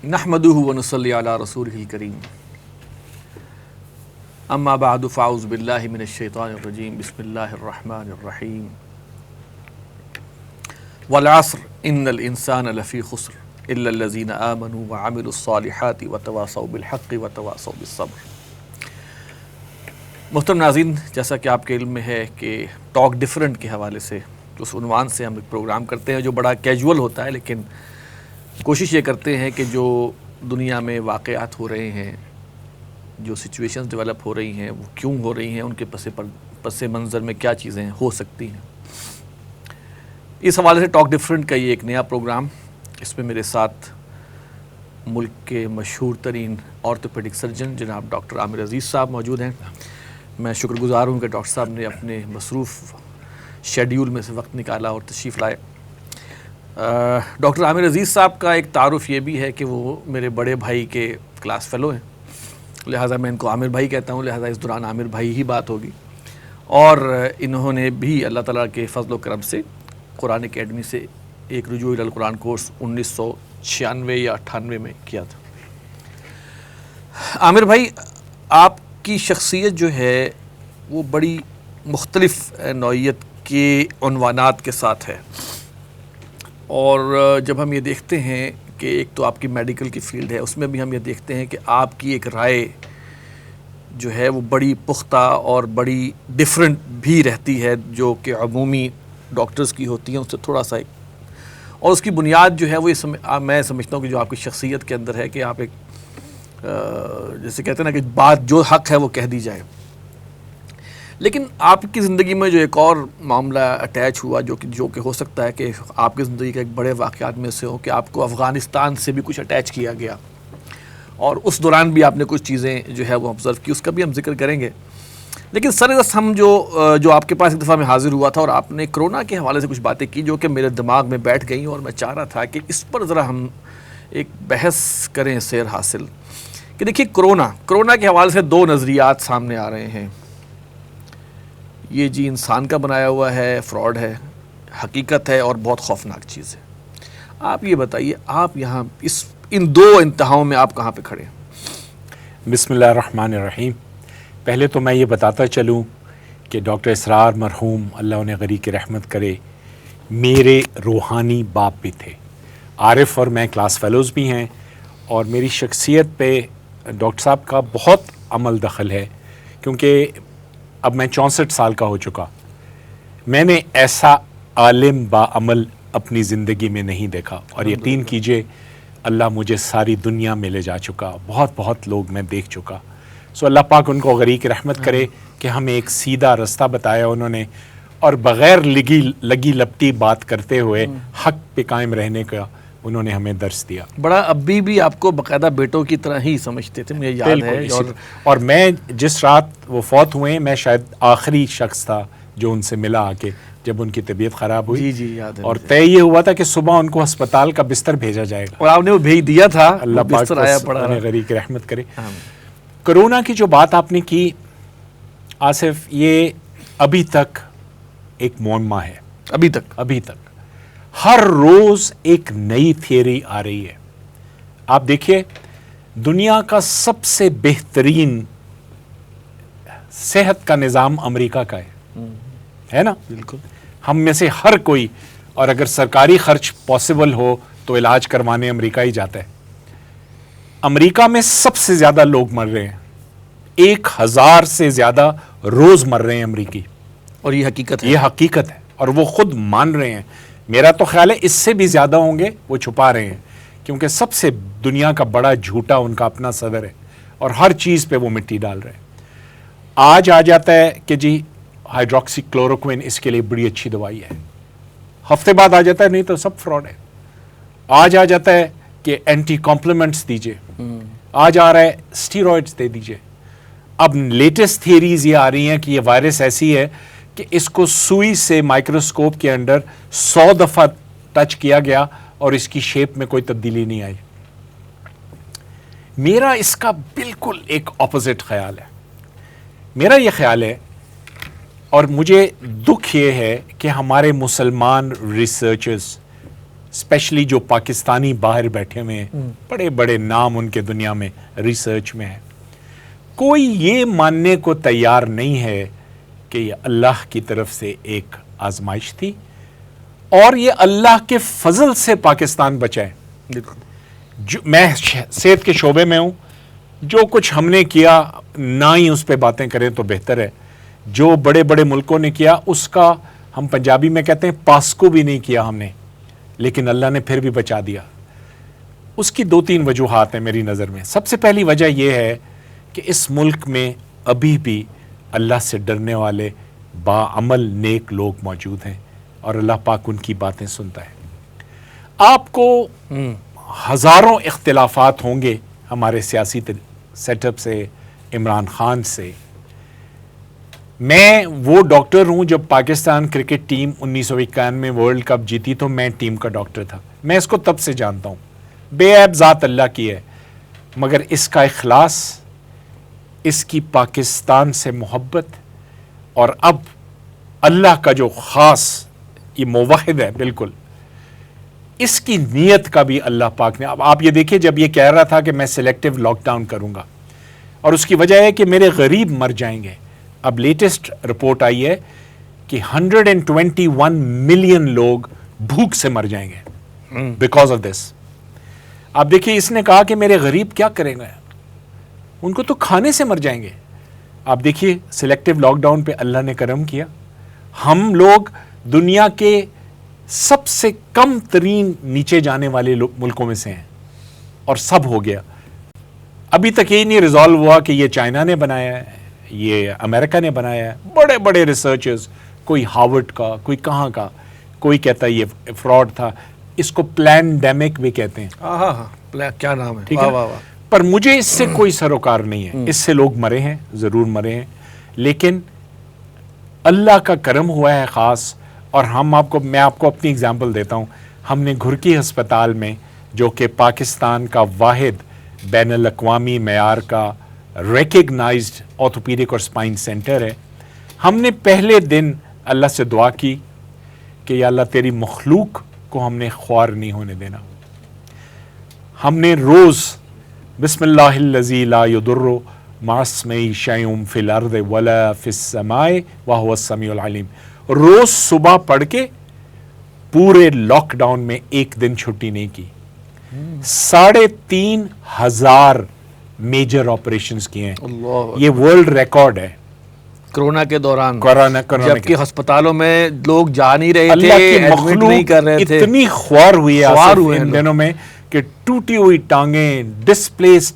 نحمده ونصلي على رسوله الكريم اما بعد فاعوذ بالله من الشيطان الرجيم بسم الله الرحمن الرحيم والعصر ان الانسان لفي خسر الا الذين آمنوا وعملوا الصالحات وتواصوا بالحق وتواصوا بالصبر۔ محترم ناظرین، جیسا کہ آپ کے علم میں ہے کہ ٹاک ڈفرنٹ کے حوالے سے اس عنوان سے ہم ایک پروگرام کرتے ہیں جو بڑا کیجول ہوتا ہے، لیکن کوشش یہ کرتے ہیں کہ جو دنیا میں واقعات ہو رہے ہیں، جو سچویشنز ڈیولپ ہو رہی ہیں، وہ کیوں ہو رہی ہیں، ان کے پس منظر میں کیا چیزیں ہو سکتی ہیں۔ اس حوالے سے ٹاک ڈفرنٹ کا یہ ایک نیا پروگرام، اس میں میرے ساتھ ملک کے مشہور ترین آرتھوپیڈک سرجن جناب ڈاکٹر عامر عزیز صاحب موجود ہیں۔ میں شکر گزار ہوں کہ ڈاکٹر صاحب نے اپنے مصروف شیڈیول میں سے وقت نکالا اور تشریف لائے۔ ڈاکٹر عامر عزیز صاحب کا ایک تعارف یہ بھی ہے کہ وہ میرے بڑے بھائی کے کلاس فیلو ہیں، لہٰذا میں ان کو عامر بھائی کہتا ہوں، لہٰذا اس دوران عامر بھائی ہی بات ہوگی۔ اور انہوں نے بھی اللہ تعالیٰ کے فضل و کرم سے قرآن اکیڈمی سے ایک رجوع القرآن کورس 1996 یا 98 میں کیا تھا۔ عامر بھائی، آپ کی شخصیت جو ہے وہ بڑی مختلف نوعیت کے عنوانات کے ساتھ ہے، اور جب ہم یہ دیکھتے ہیں کہ ایک تو آپ کی میڈیکل کی فیلڈ ہے، اس میں بھی ہم یہ دیکھتے ہیں کہ آپ کی ایک رائے جو ہے وہ بڑی پختہ اور بڑی ڈیفرنٹ بھی رہتی ہے جو کہ عمومی ڈاکٹرز کی ہوتی ہیں، اس سے تھوڑا سا ایک، اور اس کی بنیاد جو ہے وہ میں سمجھتا ہوں کہ جو آپ کی شخصیت کے اندر ہے کہ آپ ایک جیسے کہتے ہیں نا کہ بات جو حق ہے وہ کہہ دی جائے۔ لیکن آپ کی زندگی میں جو ایک اور معاملہ اٹیچ ہوا جو کہ ہو سکتا ہے کہ آپ کی زندگی کے ایک بڑے واقعات میں سے ہو کہ آپ کو افغانستان سے بھی کچھ اٹیچ کیا گیا، اور اس دوران بھی آپ نے کچھ چیزیں جو ہے وہ آبزرو کی، اس کا بھی ہم ذکر کریں گے۔ لیکن سررس ہم جو آپ کے پاس ایک دفعہ میں حاضر ہوا تھا اور آپ نے کرونا کے حوالے سے کچھ باتیں کی جو کہ میرے دماغ میں بیٹھ گئیں، اور میں چاہ رہا تھا کہ اس پر ذرا ہم ایک بحث کریں، سیر حاصل کہ دیکھیے کرونا کے حوالے سے دو نظریات سامنے آ رہے ہیں، یہ جی انسان کا بنایا ہوا ہے، فراڈ ہے، حقیقت ہے اور بہت خوفناک چیز ہے۔ آپ یہ بتائیے، آپ یہاں ان دو انتہاؤں میں آپ کہاں پہ کھڑے ہیں؟ بسم اللہ الرحمن الرحیم۔ پہلے تو میں یہ بتاتا چلوں کہ ڈاکٹر اسرار مرحوم اللہ انہیں غریق رحمت کرے میرے روحانی باپ بھی تھے، عارف اور میں کلاس فیلوز بھی ہیں، اور میری شخصیت پہ ڈاکٹر صاحب کا بہت عمل دخل ہے، کیونکہ اب میں 64 سال کا ہو چکا، میں نے ایسا عالم با عمل اپنی زندگی میں نہیں دیکھا، اور یقین کیجئے اللہ مجھے ساری دنیا میں لے جا چکا، بہت لوگ میں دیکھ چکا۔ سو اللہ پاک ان کو غریق رحمت کرے کہ ہمیں ایک سیدھا رستہ بتایا انہوں نے، اور بغیر لگی لپٹی بات کرتے ہوئے حق پہ قائم رہنے کا انہوں نے ہمیں درس دیا۔ بڑا ابھی بھی آپ کو باقاعدہ بیٹوں کی طرح ہی سمجھتے تھے، مجھے یاد ہے۔ اور میں جس رات وہ فوت ہوئے میں شاید آخری شخص تھا جو ان سے ملا آ کے جب ان کی طبیعت خراب ہوئی، جی یاد ہے، اور طے یہ ہوا تھا کہ صبح ان کو ہسپتال کا بستر بھیجا جائے گا، اور آپ نے وہ بھیج دیا تھا، اللہ پاک بستر آیا پڑا انہیں غریق رحمت کرے۔ کرونا کی جو بات آپ نے کی آصف، یہ ابھی تک ایک معمہ ہے، ابھی تک ہر روز ایک نئی تھیوری آ رہی ہے۔ آپ دیکھیے، دنیا کا سب سے بہترین صحت کا نظام امریکہ کا ہے نا؟ بالکل۔ ہم میں سے ہر کوئی، اور اگر سرکاری خرچ پاسبل ہو تو علاج کروانے امریکہ ہی جاتا ہے۔ امریکہ میں سب سے زیادہ لوگ مر رہے ہیں، 1000 سے زیادہ روز مر رہے ہیں امریکی، اور یہ حقیقت ہے، اور وہ خود مان رہے ہیں۔ میرا تو خیال ہے اس سے بھی زیادہ ہوں گے، وہ چھپا رہے ہیں، کیونکہ سب سے دنیا کا بڑا جھوٹا ان کا اپنا صدر ہے، اور ہر چیز پہ وہ مٹی ڈال رہے ہیں۔ آج آ جاتا ہے کہ جی ہائیڈروکسی کلوروکوین اس کے لیے بڑی اچھی دوائی ہے، ہفتے بعد آ جاتا ہے نہیں تو سب فراڈ ہے۔ آج آ جاتا ہے کہ اینٹی کمپلیمنٹس دیجئے، آج آ رہا ہے اسٹیرائڈز دے دیجئے۔ اب لیٹسٹ تھیریز یہ آ رہی ہیں کہ یہ وائرس ایسی ہے کہ اس کو سوئی سے مائکروسکوپ کے اندر 100 دفعہ ٹچ کیا گیا اور اس کی شیپ میں کوئی تبدیلی نہیں آئی۔ میرا اس کا بالکل ایک اپوزٹ خیال ہے۔ میرا یہ خیال ہے، اور مجھے دکھ یہ ہے کہ ہمارے مسلمان ریسرچرز اسپیشلی جو پاکستانی باہر بیٹھے ہوئے ہیں، بڑے بڑے نام ان کے دنیا میں ریسرچ میں ہے، کوئی یہ ماننے کو تیار نہیں ہے کہ یہ اللہ کی طرف سے ایک آزمائش تھی اور یہ اللہ کے فضل سے پاکستان بچا ہے۔ میں صحت کے شعبے میں ہوں، جو کچھ ہم نے کیا نہ ہی اس پہ باتیں کریں تو بہتر ہے۔ جو بڑے بڑے ملکوں نے کیا اس کا ہم پنجابی میں کہتے ہیں پاسکو بھی نہیں کیا ہم نے، لیکن اللہ نے پھر بھی بچا دیا۔ اس کی 2-3 وجوہات ہیں میری نظر میں۔ سب سے پہلی وجہ یہ ہے کہ اس ملک میں ابھی بھی اللہ سے ڈرنے والے باعمل نیک لوگ موجود ہیں اور اللہ پاک ان کی باتیں سنتا ہے۔ آپ کو ہزاروں اختلافات ہوں گے ہمارے سیاسی سیٹ اپ سے، عمران خان سے۔ میں وہ ڈاکٹر ہوں جب پاکستان کرکٹ ٹیم 1991 میں ورلڈ کپ جیتی تو میں ٹیم کا ڈاکٹر تھا، میں اس کو تب سے جانتا ہوں۔ بے عیب ذات اللہ کی ہے، مگر اس کا اخلاص، اس کی پاکستان سے محبت، اور اب اللہ کا جو خاص یہ موحد ہے بالکل، اس کی نیت کا بھی اللہ پاک نے، اب آپ یہ دیکھیں جب یہ کہہ رہا تھا کہ میں سلیکٹیو لاک ڈاؤن کروں گا اور اس کی وجہ ہے کہ میرے غریب مر جائیں گے، اب لیٹسٹ رپورٹ آئی ہے کہ 121 ملین لوگ بھوک سے مر جائیں گے بیکاز آف دس۔ آپ دیکھیں اس نے کہا کہ میرے غریب کیا کریں گے، ان کو تو کھانے سے مر جائیں گے۔ آپ دیکھیے سلیکٹیو لاک ڈاؤن پہ اللہ نے کرم کیا، ہم لوگ دنیا کے سب سے کم ترین نیچے جانے والے ملکوں میں سے ہیں اور سب ہو گیا۔ ابھی تک یہ نہیں ریزالو ہوا کہ یہ چائنا نے بنایا ہے، یہ امریکہ نے بنایا ہے۔ بڑے بڑے ریسرچرز، کوئی ہارورڈ کا، کوئی کہاں کا، کوئی کہتا ہے یہ فراڈ تھا، اس کو پلینڈیمک بھی کہتے ہیں۔ کیا نام ہے، ٹھیک ہے، پر مجھے اس سے کوئی سروکار نہیں ہے۔ اس سے لوگ مرے ہیں، ضرور مرے ہیں، لیکن اللہ کا کرم ہوا ہے خاص۔ اور میں آپ کو اپنی اگزامپل دیتا ہوں۔ ہم نے گھرکی ہسپتال میں، جو کہ پاکستان کا واحد بین الاقوامی معیار کا ریکگنائزڈ آرتھوپیڈک اور اسپائن سینٹر ہے، ہم نے پہلے دن اللہ سے دعا کی کہ یا اللہ تیری مخلوق کو ہم نے خوار نہیں ہونے دینا۔ ہم نے روز بسم اللہ الذی لا یضر مع اسمہ شیء فی الارض ولا فی السماء وہو السمیع العلیم روز صبح پڑھ کے پورے لاک ڈاؤن میں ایک دن چھٹی نہیں کی۔ 3,500 میجر آپریشنز کیے ہیں، یہ ورلڈ ریکارڈ ہے کرونا کے دوران، جبکہ ہسپتالوں میں لوگ جا نہیں رہے اللہ تھے، کی مخلوق اتنی خوار ہوئی ہے ان دنوں میں کہ ٹوٹی ہوئی ٹانگیں، ڈسپلیس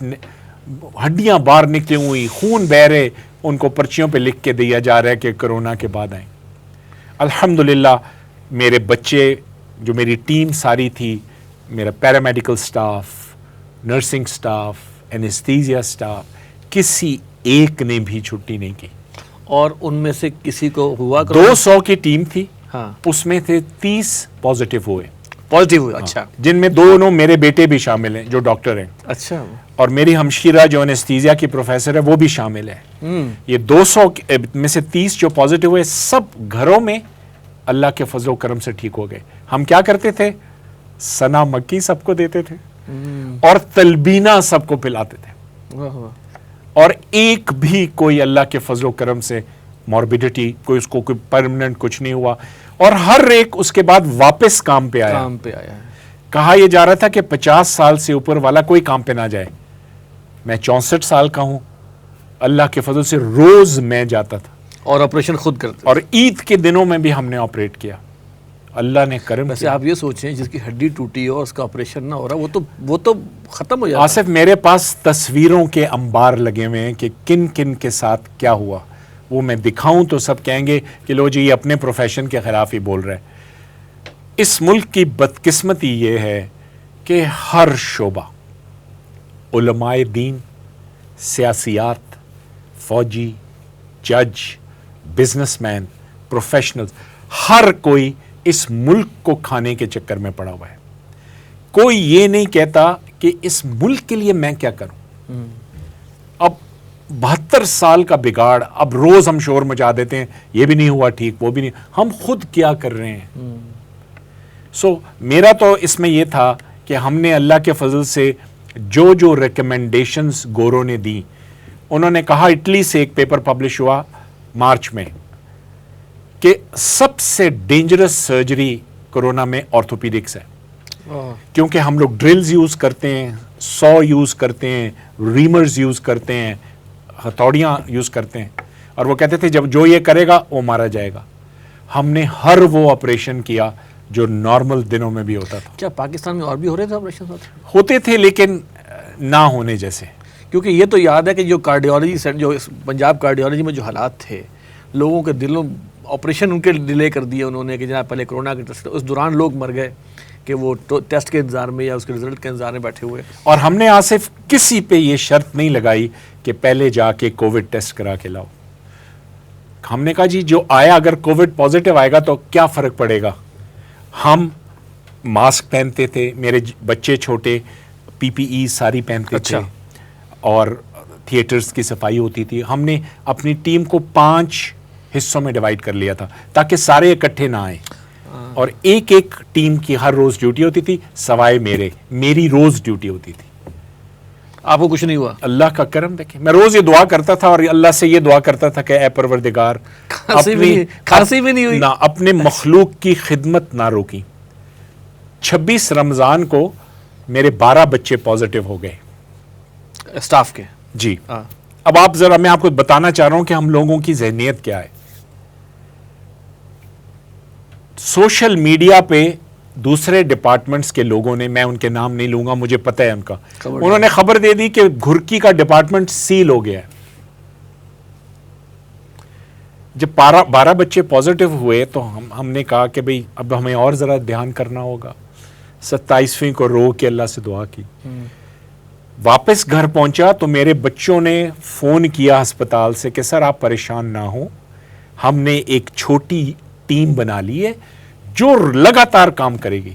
ہڈیاں باہر نکلی ہوئی، خون بہ رہے، ان کو پرچیوں پہ لکھ کے دیا جا رہا ہے کہ کرونا کے بعد آئیں۔ الحمدللہ میرے بچے، جو میری ٹیم ساری تھی، میرا paramedical staff, nursing staff, anaesthesia staff, کسی ایک نے بھی چھٹی نہیں کی۔ اور ان میں سے کسی کو ہوا؟ 200 کی ٹیم تھی، ہاں، اس میں تھے 30 پازیٹیو ہوئے۔ پازیٹیو ہوئے، اچھا، جن میں 2 میرے بیٹے بھی شامل ہیں جو ڈاکٹر ہیں، اچھا، اور میری ہمشیرہ جو اینستھیزیا کی پروفیسر ہے وہ بھی شامل ہے۔ یہ 200 میں سے 30 جو پازیٹیو ہوئے، سب گھروں میں اللہ کے فضل و کرم سے ٹھیک ہو گئے۔ ہم کیا کرتے تھے؟ سنا مکی سب کو دیتے تھے اور تلبینہ سب کو پلاتے تھے، اور ایک بھی کوئی اللہ کے فضل و کرم سے موربیڈیٹی، کوئی اس کو کوئی پرمننٹ کچھ نہیں ہوا، اور ہر ایک اس کے بعد واپس کام پہ آیا۔ کہا یہ جا رہا تھا کہ 50 سال سے اوپر والا کوئی کام پہ نہ جائے۔ میں 64 سال کا ہوں، اللہ کے فضل سے روز میں جاتا تھا اور آپریشن خود کرتے، اور عید کے دنوں میں بھی ہم نے آپریٹ کیا۔ اللہ نے کرم ویسے کیا۔ آپ یہ سوچیں جس کی ہڈی ٹوٹی ہو، اس کا آپریشن نہ ہو رہا، وہ تو ختم ہو جاتا ہے۔ آصف، میرے پاس تصویروں کے انبار لگے ہوئے ہیں کہ کن کن کے ساتھ کیا ہوا، وہ میں دکھاؤں تو سب کہیں گے کہ لو جی یہ اپنے پروفیشن کے خلاف ہی بول رہے ہیں۔ اس ملک کی بدقسمتی یہ ہے کہ ہر شعبہ، علماء دین، سیاسیات، فوجی، جج، بزنس مین، پروفیشنل، ہر کوئی اس ملک کو کھانے کے چکر میں پڑا ہوا ہے۔ کوئی یہ نہیں کہتا کہ اس ملک کے لیے میں کیا کروں۔ اب 72 سال کا بگاڑ، اب روز ہم شور مچا دیتے ہیں، یہ بھی نہیں ہوا ٹھیک، وہ بھی نہیں، ہم خود کیا کر رہے ہیں۔ سو میرا تو اس میں یہ تھا کہ ہم نے اللہ کے فضل سے جو ریکمنڈیشنز گورو نے دی، انہوں نے کہا اٹلی سے ایک پیپر پبلش ہوا مارچ میں کہ سب سے ڈینجرس سرجری کورونا میں آرتھوپیڈکس ہے، کیونکہ ہم لوگ ڈرلز یوز کرتے ہیں، سو یوز کرتے ہیں، ریمرز یوز کرتے ہیں، ہتھوڑیاں یوز کرتے ہیں، اور وہ کہتے تھے جب جو یہ کرے گا وہ مارا جائے گا۔ ہم نے ہر وہ آپریشن کیا جو نارمل دنوں میں بھی ہوتا تھا۔ کیا پاکستان میں اور بھی ہو رہے تھے آپریشن؟ ہوتے تھے لیکن نہ ہونے جیسے، کیونکہ یہ تو یاد ہے کہ جو کارڈیالوجی جو پنجاب کارڈیالوجی میں جو حالات تھے، لوگوں کے دلوں آپریشن ان کے ڈیلے کر دیے انہوں نے کہ جناب پہلے کرونا کے ٹیسٹ، اس دوران لوگ مر گئے کہ وہ ٹیسٹ کے انتظار میں یا اس کے رزلٹ کے انتظار میں بیٹھے ہوئے۔ اور ہم نے آصف کسی پہ یہ شرط نہیں لگائی کہ پہلے جا کے کووڈ ٹیسٹ کرا کے لاؤ۔ ہم نے کہا جی جو آیا اگر کووڈ پازیٹیو آئے گا تو کیا فرق پڑے گا؟ ہم ماسک پہنتے تھے، میرے بچے چھوٹے پی پی ای ساری پہنتے تھے، اور تھیٹرز کی صفائی ہوتی تھی۔ ہم نے اپنی ٹیم کو 5 حصوں میں ڈیوائیڈ کر لیا تھا تاکہ سارے اکٹھے نہ آئیں، اور ایک ٹیم کی ہر روز ڈیوٹی ہوتی تھی سوائے میری روز ڈیوٹی ہوتی تھی۔ آپ کو کچھ نہیں ہوا؟ اللہ کا کرم دیکھیں، میں روز یہ دعا کرتا تھا اور اللہ سے یہ دعا کرتا تھا کہ اے پروردگار کھانسی بھی نہیں ہوئی، نہ اپنے مخلوق کی خدمت نہ روکی۔ 26 رمضان کو میرے 12 بچے پازیٹیو ہو گئے اسٹاف کے۔ جی اب میں آپ کو بتانا چاہ رہا ہوں کہ ہم لوگوں کی ذہنیت کیا ہے۔ سوشل میڈیا پہ دوسرے ڈپارٹمنٹس کے لوگوں نے، میں ان کے نام نہیں لوں گا، مجھے پتہ ہے ان کا، انہوں نے خبر دے دی کہ گھرکی کا ڈپارٹمنٹ سیل ہو گیا ہے۔ جب 12 بچے پازیٹیو ہوئے تو ہم نے کہا کہ بھئی اب ہمیں اور ذرا دھیان کرنا ہوگا۔ 27ویں کو رو کے اللہ سے دعا کی، واپس گھر پہنچا تو میرے بچوں نے فون کیا ہسپتال سے کہ سر آپ پریشان نہ ہوں، ہم نے ایک چھوٹی ٹیم بنا لی ہے جو لگاتار کام کرے گی۔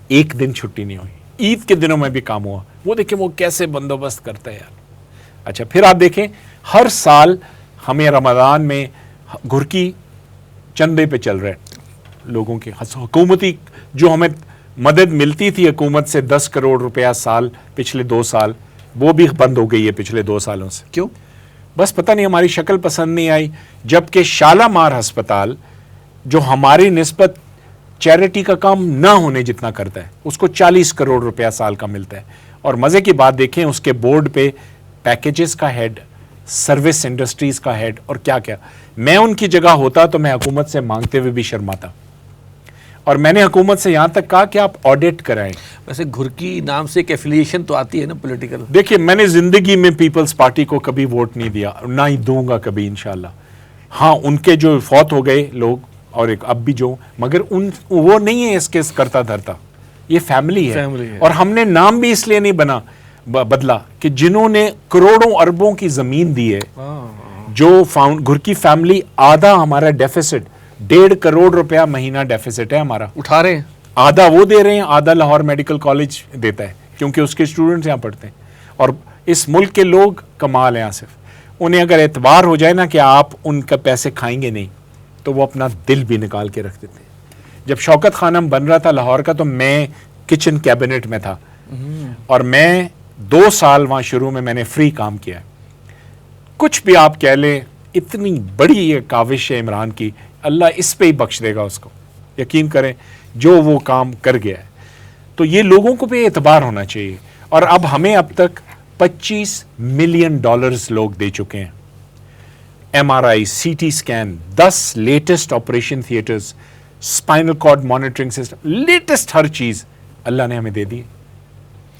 ایک دن چھٹی نہیں ہوئی، عید کے دنوں میں بھی کام ہوا۔ وہ دیکھیں وہ کیسے بندوبست کرتا ہے یار۔ اچھا پھر آپ دیکھیں ہر سال ہمیں رمضان میں گھرکی چندے پہ چل رہے لوگوں کے، حکومتی جو ہمیں مدد ملتی تھی حکومت سے 10 کروڑ روپیہ سال پچھلے 2 سال، وہ بھی بند ہو گئی ہے پچھلے 2 سالوں سے۔ کیوں؟ بس پتہ نہیں، ہماری شکل پسند نہیں آئی۔ جبکہ شالامار ہسپتال جو ہماری نسبت چیریٹی کا کام نہ ہونے جتنا کرتا ہے، اس کو 40 کروڑ روپیہ سال کا ملتا ہے، اور مزے کی بات دیکھیں اس کے بورڈ پہ پیکیجز کا ہیڈ، سروس انڈسٹریز کا ہیڈ، اور کیا کیا۔ میں ان کی جگہ ہوتا تو میں حکومت سے مانگتے ہوئے بھی شرماتا، اور میں نے حکومت سے یہاں تک کہا کہ آپ آڈٹ کرائیں۔ ویسے گھرکی نام سے ایک ایفیلیشن تو آتی ہے نا پولیٹیکل؟ دیکھیے میں نے زندگی میں پیپلز پارٹی کو کبھی ووٹ نہیں دیا، نہ ہی دوں گا کبھی انشاءاللہ۔ ہاں ان کے جو فوت ہو گئے لوگ، اور ایک اب بھی جو، مگر وہ نہیں ہے اس کے کرتا دھرتا، یہ فیملی ہے۔ اور ہم نے نام بھی اس لیے نہیں بدلا کہ جنہوں نے کروڑوں اربوں کی زمین دی ہے، جو گھرکی فیملی، آدھا ہمارا ڈیفیسٹ 1.5 کروڑ روپیہ مہینہ ڈیفیسٹ ہے ہمارا، اٹھا رہے ہیں، آدھا وہ دے رہے ہیں، آدھا لاہور میڈیکل کالج دیتا ہے کیونکہ اس کے اسٹوڈنٹس یہاں پڑھتے ہیں۔ اور اس ملک کے لوگ کمال ہیں آصف، انہیں اگر اعتبار ہو جائے نا کہ آپ ان کا پیسے کھائیں گے نہیں تو وہ اپنا دل بھی نکال کے رکھ دیتے ہیں۔ جب شوکت خانم بن رہا تھا لاہور کا تو میں کچن کیبنٹ میں تھا، اور میں 2 سال وہاں شروع میں نے فری کام کیا ہے۔ کچھ بھی آپ کہہ لیں، اتنی بڑی یہ کاوش ہے عمران کی، اللہ اس پہ ہی بخش دے گا اس کو، یقین کریں جو وہ کام کر گیا ہے۔ تو یہ لوگوں کو بھی اعتبار ہونا چاہیے، اور اب ہمیں اب تک $25 ملین لوگ دے چکے ہیں۔ M R I, C T scan, 10 latest operation theatres, spinal cord monitoring system, latest ہر چیز اللہ نے ہمیں دے دی،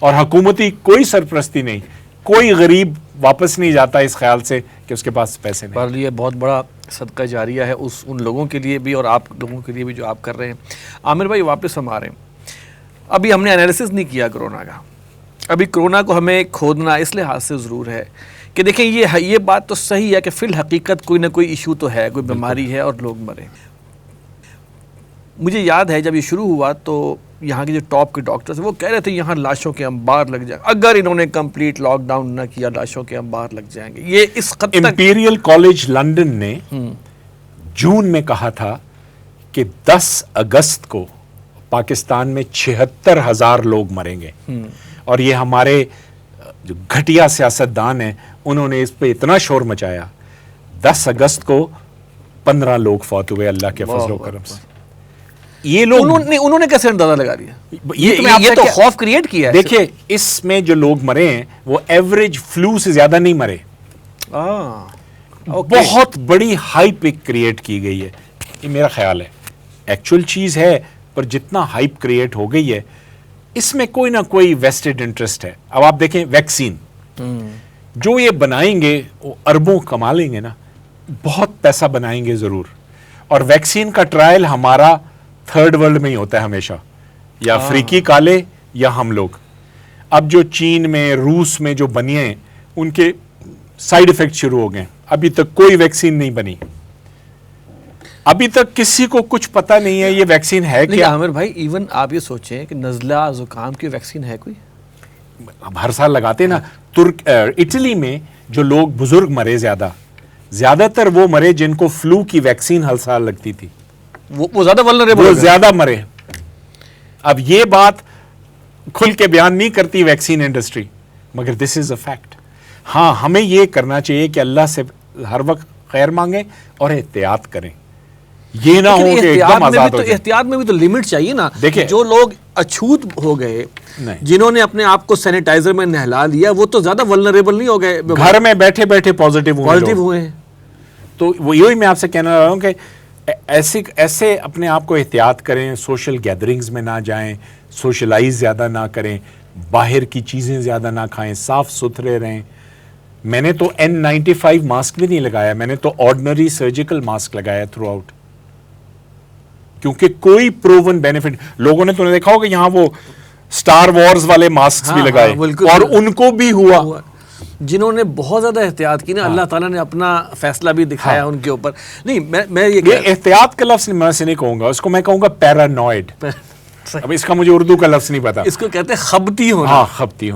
اور حکومتی کوئی سرپرستی نہیں، کوئی غریب واپس نہیں جاتا اس خیال سے کہ اس کے پاس پیسے نہیں۔ پر یہ بہت بڑا صدقہ جاریہ ہے ان لوگوں کے لیے بھی اور آپ لوگوں کے لیے بھی جو آپ کر رہے ہیں۔ عامر بھائی واپس ہم آ رہے ہیں، ابھی ہم نے انالیسس نہیں کیا کرونا کا، ابھی کرونا کو ہمیں کھودنا اس لحاظ سے ضرور ہے کہ دیکھیں یہ بات تو صحیح ہے کہ فی الحقیقت کوئی نہ کوئی ایشو تو ہے، کوئی بیماری ہے اور لوگ مرے۔ مجھے یاد ہے جب یہ شروع ہوا تو یہاں کے جو ٹاپ کے ڈاکٹرز وہ کہہ رہے تھے یہاں لاشوں کے انبار لگ جائیں، اگر انہوں نے کمپلیٹ لاک ڈاؤن نہ کیا لاشوں کے انبار لگ جائیں گے۔ یہ اس حد تک امپیریل کالج لندن نے جون میں کہا تھا کہ 10 اگست کو پاکستان میں 76,000 لوگ مریں گے. اور یہ ہمارے جو گھٹیا سیاستدان ہیں انہوں نے اس پہ اتنا شور مچایا. 10 اگست کو 15 لوگ فوت ہوئے اللہ کے فضل و کرم سے. یہ لوگ انہوں نے کیسے اندازہ لگا دیا؟ یہ تو خوف کریٹ کیا ہے. دیکھیں اس میں جو لوگ مرے ہیں وہ ایوریج فلو سے زیادہ نہیں مرے. بہت بڑی ہائپ کریٹ کی گئی ہے. یہ میرا خیال ہے ایکچوئل چیز ہے, پر جتنا ہائپ کریٹ ہو گئی ہے اس میں کوئی نہ کوئی ویسٹڈ انٹرسٹ ہے. اب آپ دیکھیں ویکسین جو یہ بنائیں گے وہ اربوں کما لیں گے نا, بہت پیسہ بنائیں گے ضرور. اور ویکسین کا ٹرائل ہمارا تھرڈ ورلڈ میں ہی ہوتا ہے ہمیشہ, یا افریقی کالے یا ہم لوگ. اب جو چین میں روس میں جو بنی ہیں ان کے سائیڈ ایفیکٹ شروع ہو گئے. ابھی تک کوئی ویکسین نہیں بنی, ابھی تک کسی کو کچھ پتہ نہیں ہے یہ ویکسین ہے کیا. عامر بھائی ایون آپ یہ سوچیں کہ نزلہ زکام کی ویکسین ہے کوئی؟ ہر سال لگاتے نا. اٹلی میں جو لوگ بزرگ مرے زیادہ تر وہ مرے جن کو فلو کی ویکسین ہر سال لگتی تھی, وہ زیادہ ولنریبل, وہ زیادہ مرے. اب یہ بات کھل کے بیان نہیں کرتی ویکسین انڈسٹری, مگر دس از اے فیکٹ. ہاں ہمیں یہ کرنا چاہیے کہ اللہ سے ہر وقت خیر مانگیں اور احتیاط کریں. یہ نہ ہو کہ ایک دم آزاد ہو جائیں. احتیاط میں بھی تو لمٹ چاہیے نا. دیکھیں جو لوگ اچھوت ہو گئے, جنہوں نے اپنے آپ کو سینیٹائزر میں نہلا لیا, وہ تو زیادہ ولنریبل نہیں ہو گئے, گھر میں بیٹھے بیٹھے پازیٹیو ہوئے ہیں. تو وہی میں آپ سے کہنا رہا ہوں کہ ایسے اپنے آپ کو احتیاط کریں. سوشل گیدرنگز میں نہ جائیں, سوشلائز زیادہ نہ کریں, باہر کی چیزیں زیادہ نہ کھائیں, صاف ستھرے رہیں. میں نے تو N95 ماسک بھی نہیں لگایا, میں نے تو آرڈنری سرجیکل ماسک لگایا تھرو آؤٹ, کیونکہ کوئی پروون بینیفٹ. لوگوں نے تو دیکھا ہوگا یہاں وہ سٹار وارز والے ماسک بھی لگائے, اور ان کو بھی ہوا. جنہوں نے بہت زیادہ احتیاط کی نا, اللہ تعالیٰ نے اپنا فیصلہ بھی دکھایا ان کے اوپر. نہیں میں یہ احتیاط کا لفظ میں سے نہیں کہوں گا, اس کو میں کہوں گا پیرانوئڈ. اب اس کا مجھے اردو کا لفظ نہیں پتا, اس کو کہتے ہیں خبتی ہونا. ہاں خبتی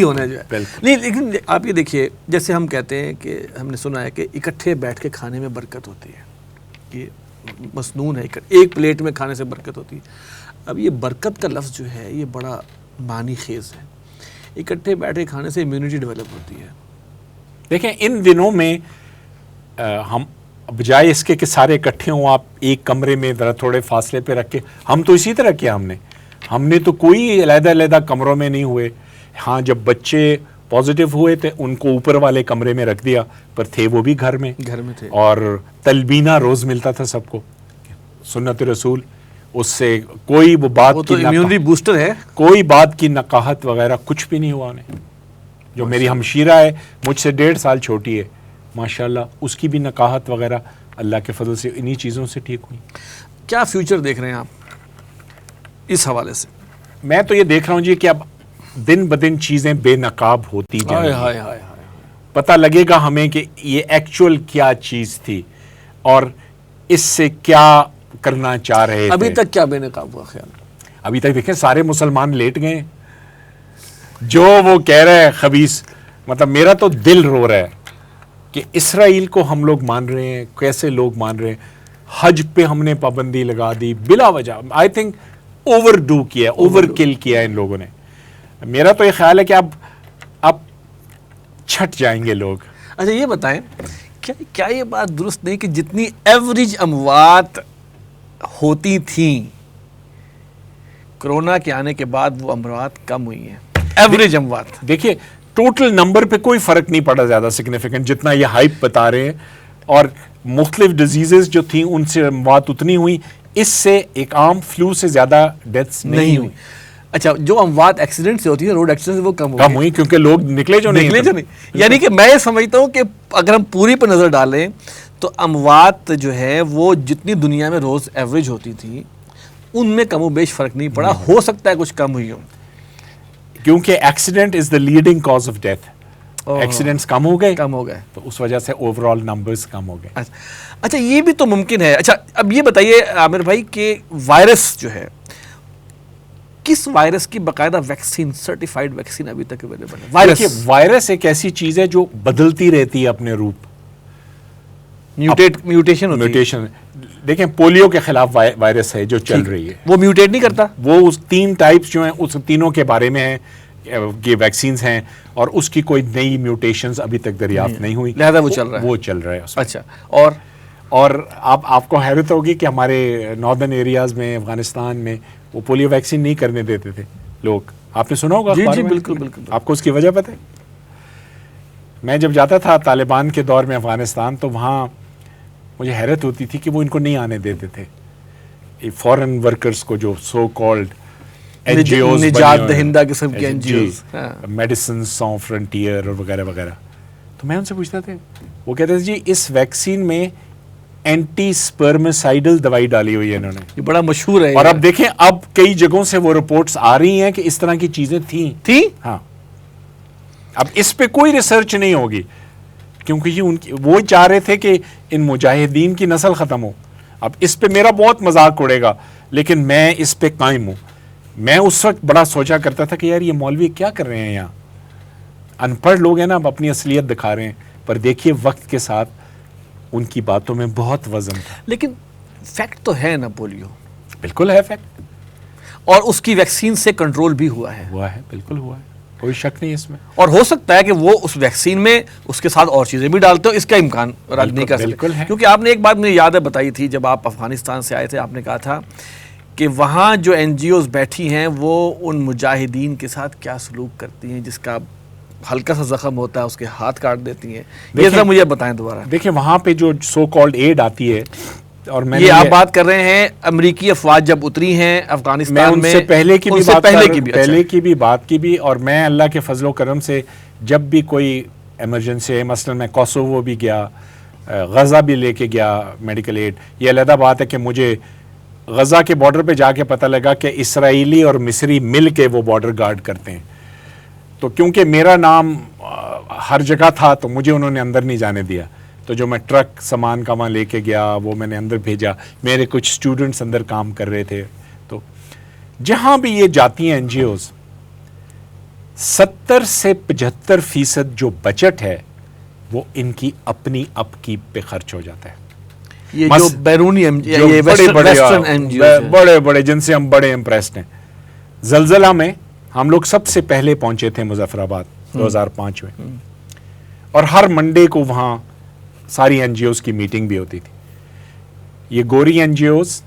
ہونا جو ہے. نہیں لیکن آپ یہ دیکھیے, جیسے ہم کہتے ہیں کہ ہم نے سنا ہے کہ اکٹھے بیٹھ کے کھانے میں برکت ہوتی ہے, یہ مسنون ہے, ایک پلیٹ میں کھانے سے برکت ہوتی ہے. اب یہ برکت کا لفظ جو ہے یہ بڑا معنی خیز ہے. اکٹھے بیٹھے کھانے سے امیونٹی ڈیولپ ہوتی ہے. دیکھیں ان دنوں میں ہم بجائے اس کے کہ سارے اکٹھے ہوں, آپ ایک کمرے میں ذرا تھوڑے فاصلے پہ رکھ کے, ہم تو اسی طرح کیا, ہم نے تو کوئی علیحدہ کمروں میں نہیں ہوئے. ہاں جب بچے پازیٹیو ہوئے تھے ان کو اوپر والے کمرے میں رکھ دیا, پر تھے وہ بھی گھر میں تھے. اور تلبینہ روز ملتا تھا سب کو, سنت رسول, اس سے کوئی وہ بات تو امیونٹی بوسٹر ہے, کوئی بات کی نقاہت وغیرہ کچھ بھی نہیں ہوا انہیں. جو میری ہمشیرہ ہے مجھ سے 1.5 سال چھوٹی ہے, ماشاءاللہ اس کی بھی نقاہت وغیرہ اللہ کے فضل سے انہی چیزوں سے ٹھیک ہوئی. کیا فیوچر دیکھ رہے ہیں آپ اس حوالے سے؟ میں تو یہ دیکھ رہا ہوں جی کہ اب دن بدن چیزیں بے نقاب ہوتی جائیں گی. پتہ لگے گا ہمیں کہ یہ ایکچوئل کیا چیز تھی اور اس سے کیا کرنا چاہ رہے تھے. ابھی تک کیا بے نقاب ہوا خیال؟ ابھی تک دیکھیں سارے مسلمان لیٹ گئے, جو وہ کہہ رہے ہیں خبیث. مطلب میرا تو دل رو رہا ہے کہ اسرائیل کو ہم لوگ مان رہے ہیں, کیسے لوگ مان رہے ہیں. حج پہ ہم نے پابندی لگا دی بلا وجہ. آئی تھنک اوور ڈو کیا, اوور کل کیا ان لوگوں نے. میرا تو یہ خیال ہے کہ اب چھٹ جائیں گے لوگ. اچھا یہ بتائیں, کیا یہ بات درست نہیں کہ جتنی ایوریج اموات ہوتی تھیں کرونا کے آنے کے بعد وہ اموات کم ہوئی ہیں؟ ایوریج اموات دیکھیے ٹوٹل نمبر پہ کوئی فرق نہیں پڑا زیادہ سگنیفیکنٹ جتنا یہ ہائپ بتا رہے ہیں, اور مختلف ڈیزیزز جو تھیں ان سے اموات اتنی ہوئی, اس سے ایک عام فلو سے زیادہ ڈیتھس نہیں ہوئی. اچھا جو اموات ایکسیڈنٹ سے ہوتی ہے, روڈ ایکسیڈنٹ سے, وہ کم ہوئی کیونکہ لوگ نکلے جو نہیں. یعنی کہ میں یہ سمجھتا ہوں کہ اگر ہم پوری پہ نظر ڈالیں تو اموات جو ہے وہ جتنی دنیا میں روز ایوریج ہوتی تھی ان میں کم و بیش فرق نہیں پڑا. ہو سکتا ہے کچھ کم ہوئی ہوں, کیونکہ accident is the leading cause of death. Accidents کم ہو گئے تو اس وجہ سے اوور آل نمبرز کم ہو گئے. اچھا یہ بھی تو ممکن ہے. اچھا اب یہ بتائیے عامر بھائی کہ وائرس جو ہے, کس وائرس کی باقاعدہ ویکسین, سرٹیفائیڈ ویکسین ابھی تک اویلیبل ہے؟ وائرس ایک ایسی چیز ہے جو بدلتی رہتی ہے اپنے روپ, میوٹیشن. دیکھیں پولیو کے خلاف وائرس ہے جو چل رہی ہے، وہ میوٹیٹ نہیں کرتا، وہ اس 3 ٹائپس جو ہیں اس تینوں کے بارے میں ہیں یہ ویکسینز ہیں، اور اس کی کوئی نئی میوٹیشنز ابھی تک دریافت نہیں ہوئی، لہذا وہ چل رہا ہے، وہ چل رہا ہے اس میں۔ اچھا، اور آپ کو حیرت ہوگی کہ ہمارے ناردرن ایریاز میں افغانستان میں وہ پولیو ویکسین نہیں کرنے دیتے تھے لوگ، آپ نے سنا ہوگا جی اخبار جی میں؟ بالکل آپ کو اس کی وجہ پتہ ہے؟ میں جب جاتا تھا طالبان کے دور میں افغانستان تو وہاں مجھے حیرت ہوتی تھی کہ وہ ان کو نہیں آنے دیتے تھے، فورن ورکرز کو جو so called N G Os, نجات دہندہ قسم کے N G Os, Médecins Sans Frontières اور وغیرہ وغیرہ، تو میں ان سے پوچھتا تھا، وہ کہتے تھے جی اس ویکسین میں اینٹی سپرمسائڈل دوائی ڈالی ہوئی ہے انہوں نے، یہ بڑا مشہور ہے، اور اب دیکھیں اب کئی جگہوں سے وہ رپورٹس آ رہی ہیں کہ اس طرح کی چیزیں تھیں۔ ہاں، اب اس پہ کوئی ریسرچ نہیں ہوگی کیونکہ یہ وہ چاہ رہے تھے کہ ان مجاہدین کی نسل ختم ہو۔ اب اس پہ میرا بہت مذاق اڑے گا لیکن میں اس پہ قائم ہوں۔ میں اس وقت بڑا سوچا کرتا تھا کہ یار یہ مولوی کیا کر رہے ہیں یہاں، ان پڑھ لوگ ہیں نا، اب اپنی اصلیت دکھا رہے ہیں، پر دیکھیے وقت کے ساتھ ان کی باتوں میں بہت وزن تھا۔ لیکن فیکٹ تو ہے نا، پولیو بالکل ہے فیکٹ، اور اس کی ویکسین سے کنٹرول بھی ہوا ہے، بالکل ہوا ہے، کوئی شک نہیں اس میں، اور ہو سکتا ہے کہ وہ اس ویکسین میں اس کے ساتھ اور چیزیں بھی ڈالتے ہو، اس کا امکان رد نہیں کر سکتے، کیونکہ آپ نے ایک بات مجھے یاد ہے بتائی تھی جب آپ افغانستان سے آئے تھے، آپ نے کہا تھا کہ وہاں جو این جی اوز بیٹھی ہیں وہ ان مجاہدین کے ساتھ کیا سلوک کرتی ہیں، جس کا ہلکا سا زخم ہوتا ہے اس کے ہاتھ کاٹ دیتی ہیں، یہ ذرا مجھے بتائیں دوبارہ۔ دیکھیں وہاں پہ جو سو کالڈ ایڈ آتی ہے، اور میں یہ آپ بات کر رہے ہیں امریکی افواج جب اتری ہیں افغانستان میں، ان سے پہلے کی بھی بات کی بھی، اور میں اللہ کے فضل و کرم سے جب بھی کوئی ایمرجنسی ہے، مثلا میں کوسوو بھی گیا، غزہ بھی لے کے گیا میڈیکل ایڈ، یہ علیحدہ بات ہے کہ مجھے غزہ کے بارڈر پہ جا کے پتہ لگا کہ اسرائیلی اور مصری مل کے وہ بارڈر گارڈ کرتے ہیں، تو کیونکہ میرا نام ہر جگہ تھا تو مجھے انہوں نے اندر نہیں جانے دیا، تو جو میں ٹرک سامان کا وہاں لے کے گیا وہ میں نے اندر بھیجا، میرے کچھ اسٹوڈنٹس اندر کام کر رہے تھے، تو جہاں بھی یہ جاتی ہیں این جی اوز 70 سے 75% جو بجٹ ہے وہ ان کی اپنی اپ کی پہ خرچ ہو جاتا ہے۔ یہ جو بیرونی بڑے بڑے جن سے ہم بڑے امپریسڈ ہیں، زلزلہ میں ہم لوگ سب سے پہلے پہنچے تھے مظفر آباد 2005 میں، اور ہر منڈے کو وہاں ساری این جی اوز کی میٹنگ بھی ہوتی تھی۔ یہ گوری این جی اوز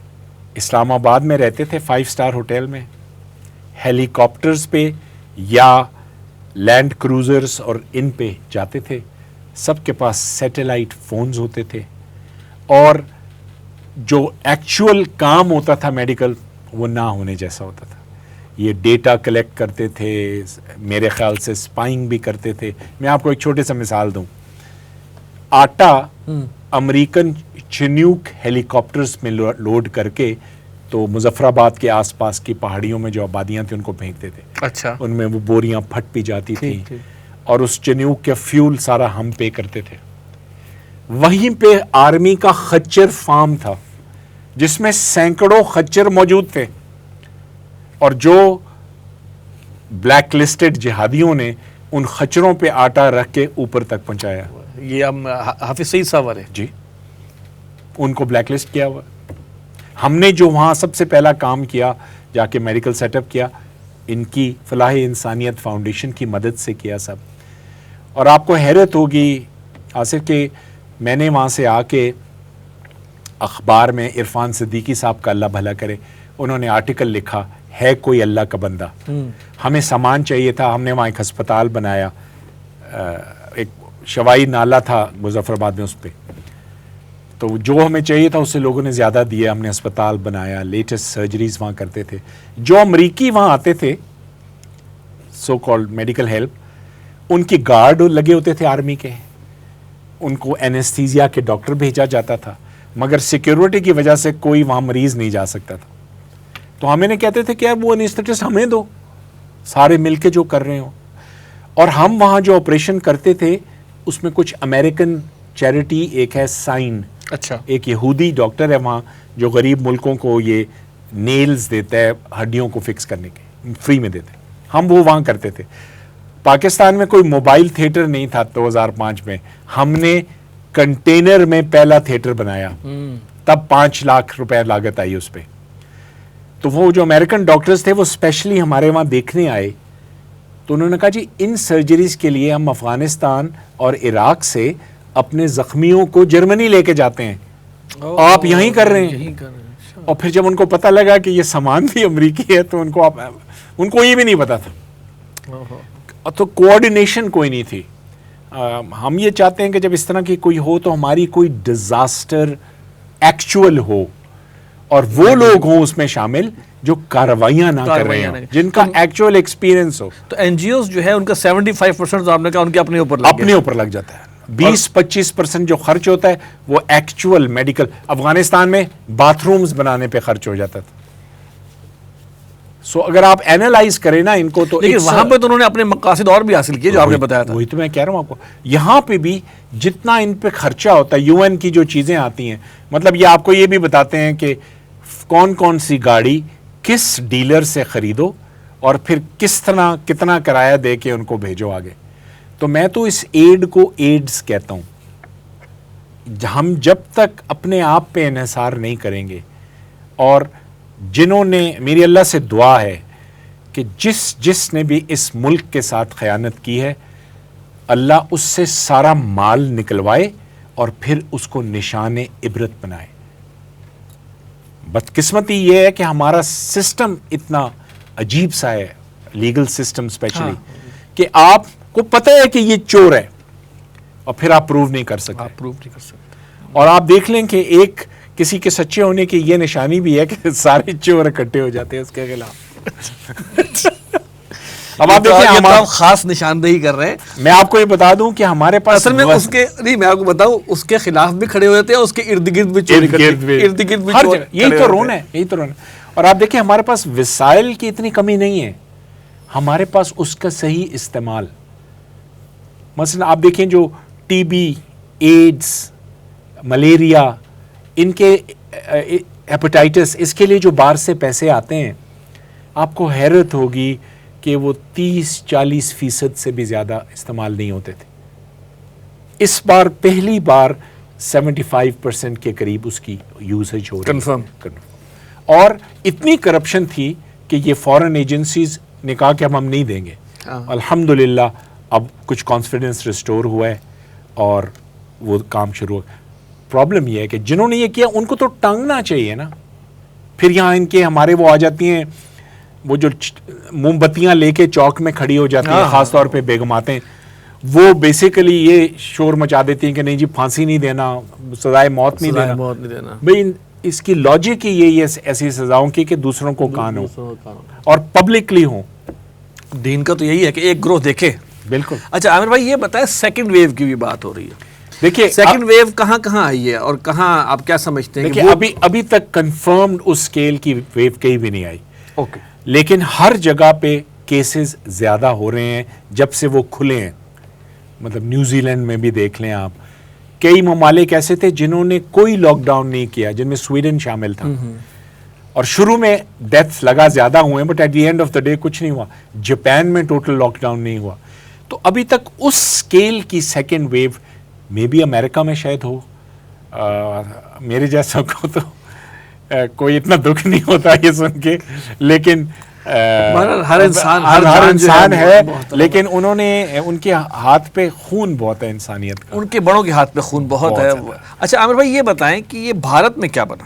اسلام آباد میں رہتے تھے 5 اسٹار ہوٹل میں، ہیلی کاپٹرز پہ یا لینڈ کروزرز اور ان پہ جاتے تھے، سب کے پاس سیٹلائٹ فونز ہوتے تھے، اور جو ایکچول کام ہوتا تھا میڈیکل وہ نہ ہونے جیسا ہوتا تھا۔ یہ ڈیٹا کلیکٹ کرتے تھے، میرے خیال سے سپائنگ بھی کرتے تھے۔ میں آپ کو ایک چھوٹے سا مثال دوں، آٹا امریکن چنوک ہیلی کاپٹرز میں لوڈ کر کے تو مظفر آباد کے آس پاس کی پہاڑیوں میں جو آبادیاں تھیں ان کو پھینکتے تھے، اچھا، ان میں وہ بوریاں پھٹ بھی جاتی تھیں، اور اس چنوک کے فیول سارا ہم پے کرتے تھے۔ وہیں پہ آرمی کا خچر فارم تھا جس میں سینکڑوں خچر موجود تھے، اور جو بلیک لسٹڈ جہادیوں نے ان خچروں پہ آٹا رکھ کے اوپر تک پہنچایا۔ یہ ہم حافظ سعید صاحب ہے جی، ان کو بلیک لسٹ کیا ہوا۔ ہم نے جو وہاں سب سے پہلا کام کیا، جا کے میڈیکل سیٹ اپ کیا، ان کی فلاح انسانیت فاؤنڈیشن کی مدد سے کیا سب۔ اور آپ کو حیرت ہوگی آصف کہ میں نے وہاں سے آ کے اخبار میں عرفان صدیقی صاحب کا اللہ بھلا کرے، انہوں نے آرٹیکل لکھا ہے کوئی اللہ کا بندہ، ہمیں سامان چاہیے تھا، ہم نے وہاں ایک ہسپتال بنایا، ایک شوائی نالہ تھا مظفر آباد میں، اس پہ تو جو ہمیں چاہیے تھا اس سے لوگوں نے زیادہ دیا، ہم نے ہسپتال بنایا، لیٹسٹ سرجریز وہاں کرتے تھے۔ جو امریکی وہاں آتے تھے سو کالڈ میڈیکل ہیلپ، ان کی گارڈ لگے ہوتے تھے آرمی کے، ان کو اینستھیزیا کے ڈاکٹر بھیجا جاتا تھا، مگر سیکیورٹی کی وجہ سے کوئی وہاں مریض نہیں جا سکتا تھا۔ تو ہمیں کہتے تھے کہ یار وہ اینستھیٹسٹ ہمیں دو، سارے مل کے جو کر رہے ہوں۔ اور ہم وہاں جو آپریشن کرتے تھے اس میں کچھ امریکن چیریٹی، ایک ہے سائن، اچھا، ایک یہودی ڈاکٹر ہے وہاں جو غریب ملکوں کو یہ نیلز دیتا ہے ہڈیوں کو فکس کرنے کے، فری میں دیتے ہیں، ہم وہ وہاں کرتے تھے۔ پاکستان میں کوئی موبائل تھیٹر نہیں تھا 2005 میں، ہم نے کنٹینر میں پہلا تھیٹر بنایا تب 5 لاکھ روپے لاگت آئی اس پہ. تو وہ جو امریکن ڈاکٹرز تھے وہ اسپیشلی ہمارے وہاں دیکھنے آئے, تو انہوں نے کہا جی ان سرجریز کے لیے ہم افغانستان اور عراق سے اپنے زخمیوں کو جرمنی لے کے جاتے ہیں, آپ یہیں کر رہے ہیں. اور پھر جب ان کو پتہ لگا کہ یہ سامان بھی امریکی ہے تو ان کو یہ بھی نہیں پتا تھا, تو کوآرڈینیشن کوئی نہیں تھی. ہم یہ چاہتے ہیں کہ جب اس طرح کی کوئی ہو تو ہماری کوئی ڈیزاسٹر ایکچوئل ہو اور وہ لوگ ہوں اس میں شامل جو کارروائیاں نہ کر رہے ہیں, جن کا ایکچوئل ایکسپیرینس ہو. تو این جی اوز جو ہے ان کا 75% آپ نے کہا ان کے اپنے اوپر لگ جاتا ہے. 20-25% جو خرچ ہوتا ہے وہ ایکچوئل میڈیکل, افغانستان میں باتھ رومز بنانے پہ خرچ ہو جاتا تھا. سو اگر آپ اینالائز کریں نا ان کو تو لیکن وہاں پہ تو انہوں نے اپنے مقاصد اور بھی حاصل کیے جو آپ نے بتایا تھا. وہی تو میں کہہ رہا ہوں آپ کو, یہاں پہ بھی جتنا ان پہ خرچہ ہوتا ہے, یو این کی جو چیزیں آتی ہیں, مطلب یہ آپ کو یہ بھی بتاتے ہیں کہ کون کون سی گاڑی کس ڈیلر سے خریدو اور پھر کس طرح کتنا کرایہ دے کے ان کو بھیجو آگے. تو میں تو اس ایڈ کو ایڈز کہتا ہوں. ہم جب تک اپنے آپ پہ انحصار نہیں کریں گے, اور جنہوں نے, میری اللہ سے دعا ہے کہ جس نے بھی اس ملک کے ساتھ خیانت کی ہے اللہ اس سے سارا مال نکلوائے اور پھر اس کو نشان عبرت بنائے. بدقسمتی یہ ہے کہ ہمارا سسٹم اتنا عجیب سا ہے, لیگل سسٹم اسپیشلی, کہ آپ کو پتہ ہے کہ یہ چور ہے اور پھر آپ پروو نہیں کر سکتے. اور آپ دیکھ لیں کہ ایک کسی کے سچے ہونے کی یہ نشانی بھی ہے کہ سارے چور اکٹھے ہو جاتے ہیں اس کے خلاف. اب آپ دیکھیں ہم خاص نشاندہی کر رہے ہیں. میں آپ کو یہ بتا دوں کہ ہمارے پاس اصل میں اس کے نہیں, میں آپ کو بتاؤں اس کے خلاف بھی کھڑے ہو جاتے ہیں, اس کے ارد گرد بھی چوری کرتے ہیں, ارد گرد بھی یہی تو رونا ہے, یہی تو رونا. اور آپ دیکھیں ہمارے پاس وسائل کی اتنی کمی نہیں ہے, ہمارے پاس اس کا صحیح استعمال. مثلا آپ دیکھیں جو ٹی بی, ایڈز, ملیریا, ان کے ہیپاٹائٹس, اس کے لیے جو باہر سے پیسے آتے ہیں, آپ کو حیرت ہوگی کہ وہ 30-40% سے بھی زیادہ استعمال نہیں ہوتے تھے. اس بار پہلی بار 75% کے قریب اس کی یوزیج ہو رہی ہے. اور اتنی کرپشن تھی کہ یہ فورن ایجنسیز نے کہا کہ ہم نہیں دیں گے. الحمدللہ اب کچھ کانفیڈنس ریسٹور ہوا ہے اور وہ کام شروع ہو. پرابلم یہ ہے کہ جنہوں نے یہ کیا ان کو تو ٹانگنا چاہیے نا. پھر یہاں ان کے ہمارے وہ آ جاتی ہیں, وہ جو موم بتیاں لے کے چوک میں کھڑی ہو جاتی ہیں, خاص طور پہ بیگماتیں, وہ بیسیکلی یہ شور مچا دیتی ہیں کہ نہیں جی پھانسی نہیں دینا, سزائے موت نہیں دینا. بھئی اس کی لاجک ہی یہی ہے ایسی سزاؤں کی کہ دوسروں کو کان ہو اور پبلکلی ہوں. دین کا تو یہی ہے کہ ایک گروہ دیکھے. بالکل. اچھا عامر بھائی یہ بتائیں, سیکنڈ ویو کی بھی بات ہو رہی ہے. دیکھیے سیکنڈ ویو کہاں کہاں آئی ہے اور کہاں آپ کیا سمجھتے ہیں؟ دیکھیے ابھی تک کنفرمڈ اس اسکیل کی ویو کہیں بھی نہیں آئی. اوکے. لیکن ہر جگہ پہ کیسز زیادہ ہو رہے ہیں جب سے وہ کھلے ہیں. مطلب نیوزی لینڈ میں بھی دیکھ لیں آپ, کئی ممالک ایسے تھے جنہوں نے کوئی لاک ڈاؤن نہیں کیا, جن میں سویڈن شامل تھا, اور شروع میں ڈیتھس لگا زیادہ ہوئے but at the end of the day کچھ نہیں ہوا. جاپان میں ٹوٹل لاک ڈاؤن نہیں ہوا. تو ابھی تک اس اسکیل کی سیکنڈ ویو میں بھی امریکہ میں شاید ہو. میرے جیسا کو تو کوئی اتنا دکھ نہیں ہوتا یہ سن کے, لیکن ہر انسان ہے, لیکن انہوں نے ان کے ہاتھ پہ خون بہت ہے انسانیت کا, ان کے بڑوں کے ہاتھ پہ خون بہت ہے. اچھا عامر بھائی یہ بتائیں کہ یہ بھارت میں کیا بنا؟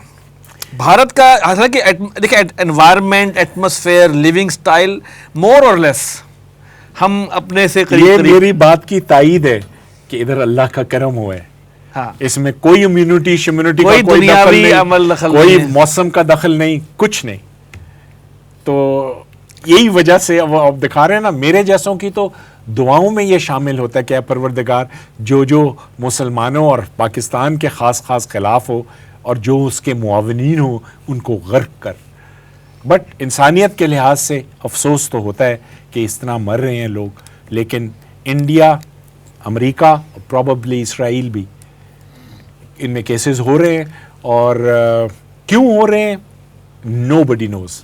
بھارت کا حالانکہ دیکھیں انوائرمنٹ, ایٹماسفیئر, لیونگ سٹائل مور اور لیس ہم اپنے سے قریب. یہ میری بات کی تائید ہے کہ ادھر اللہ کا کرم ہوا ہے. اس میں کوئی امیونٹی شمیونٹی کا کوئی دخل نہیں, کوئی موسم کا دخل نہیں, کچھ نہیں. تو یہی وجہ سے اب دکھا رہے ہیں نا, میرے جیسوں کی تو دعاؤں میں یہ شامل ہوتا ہے کہ اے پروردگار جو مسلمانوں اور پاکستان کے خاص خلاف ہو اور جو اس کے معاونین ہو ان کو غرق کر. بٹ انسانیت کے لحاظ سے افسوس تو ہوتا ہے کہ اس طرح مر رہے ہیں لوگ, لیکن انڈیا, امریکہ, پروبیبلی اسرائیل بھی ان میں کیسز ہو رہے ہیں. اور کیوں ہو رہے ہیں نو بڈی نوز.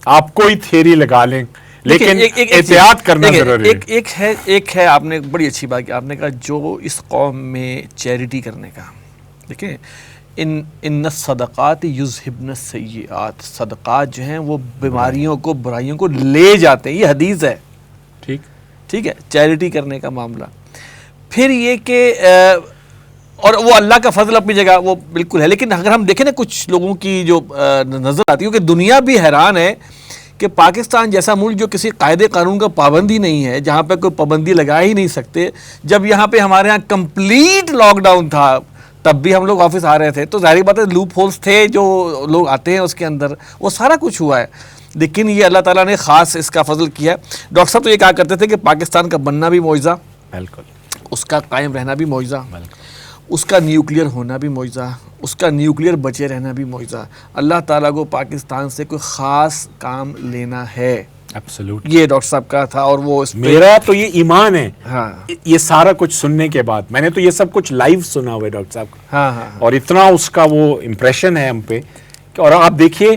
آپ کوئی تھیری لگا لیں لیکن احتیاط کرنا ضروری ہے. ایک ہے آپ نے بڑی اچھی بات کی, آپ نے کہا جو اس قوم میں چیریٹی کرنے کا, دیکھیں ان الصدقات یذہبن السیئات، صدقات جو ہیں وہ بیماریوں کو، برائیوں کو لے جاتے ہیں، یہ حدیث ہے، ٹھیک ہے، چیریٹی کرنے کا معاملہ. پھر یہ کہ اور وہ اللہ کا فضل اپنی جگہ وہ بالکل ہے، لیکن اگر ہم دیکھیں نا کچھ لوگوں کی جو نظر آتی ہے کہ دنیا بھی حیران ہے کہ پاکستان جیسا ملک جو کسی قاعدے قانون کا پابندی نہیں ہے، جہاں پہ کوئی پابندی لگا ہی نہیں سکتے، جب یہاں پہ ہمارے ہاں کمپلیٹ لاک ڈاؤن تھا تب بھی ہم لوگ آفس آ رہے تھے، تو ظاہری بات ہے لوپ ہولز تھے جو لوگ آتے ہیں اس کے اندر، وہ سارا کچھ ہوا ہے. لیکن یہ اللہ تعالیٰ نے خاص اس کا فضل کیا ہے. ڈاکٹر صاحب تو یہ کہا کرتے تھے کہ پاکستان کا بننا بھی معجزہ، بالکل، اس کا قائم رہنا بھی معجزہ، اس کا نیوکلیئر ہونا بھی معجزہ، اس کا نیوکلیئر بچے رہنا بھی معجزہ. اللہ تعالیٰ کو پاکستان سے کوئی خاص کام لینا ہے، ایبسولوٹ. یہ ڈاکٹر صاحب کا تھا. اور وہ اس پہ میرا تو یہ ایمان ہے، ہاں یہ سارا کچھ سننے کے بعد میں نے تو یہ سب کچھ لائیو سنا ہوا ہے ڈاکٹر صاحب کا، ہاں اور اتنا اس کا وہ امپریشن ہے ہم پہ. اور آپ دیکھیے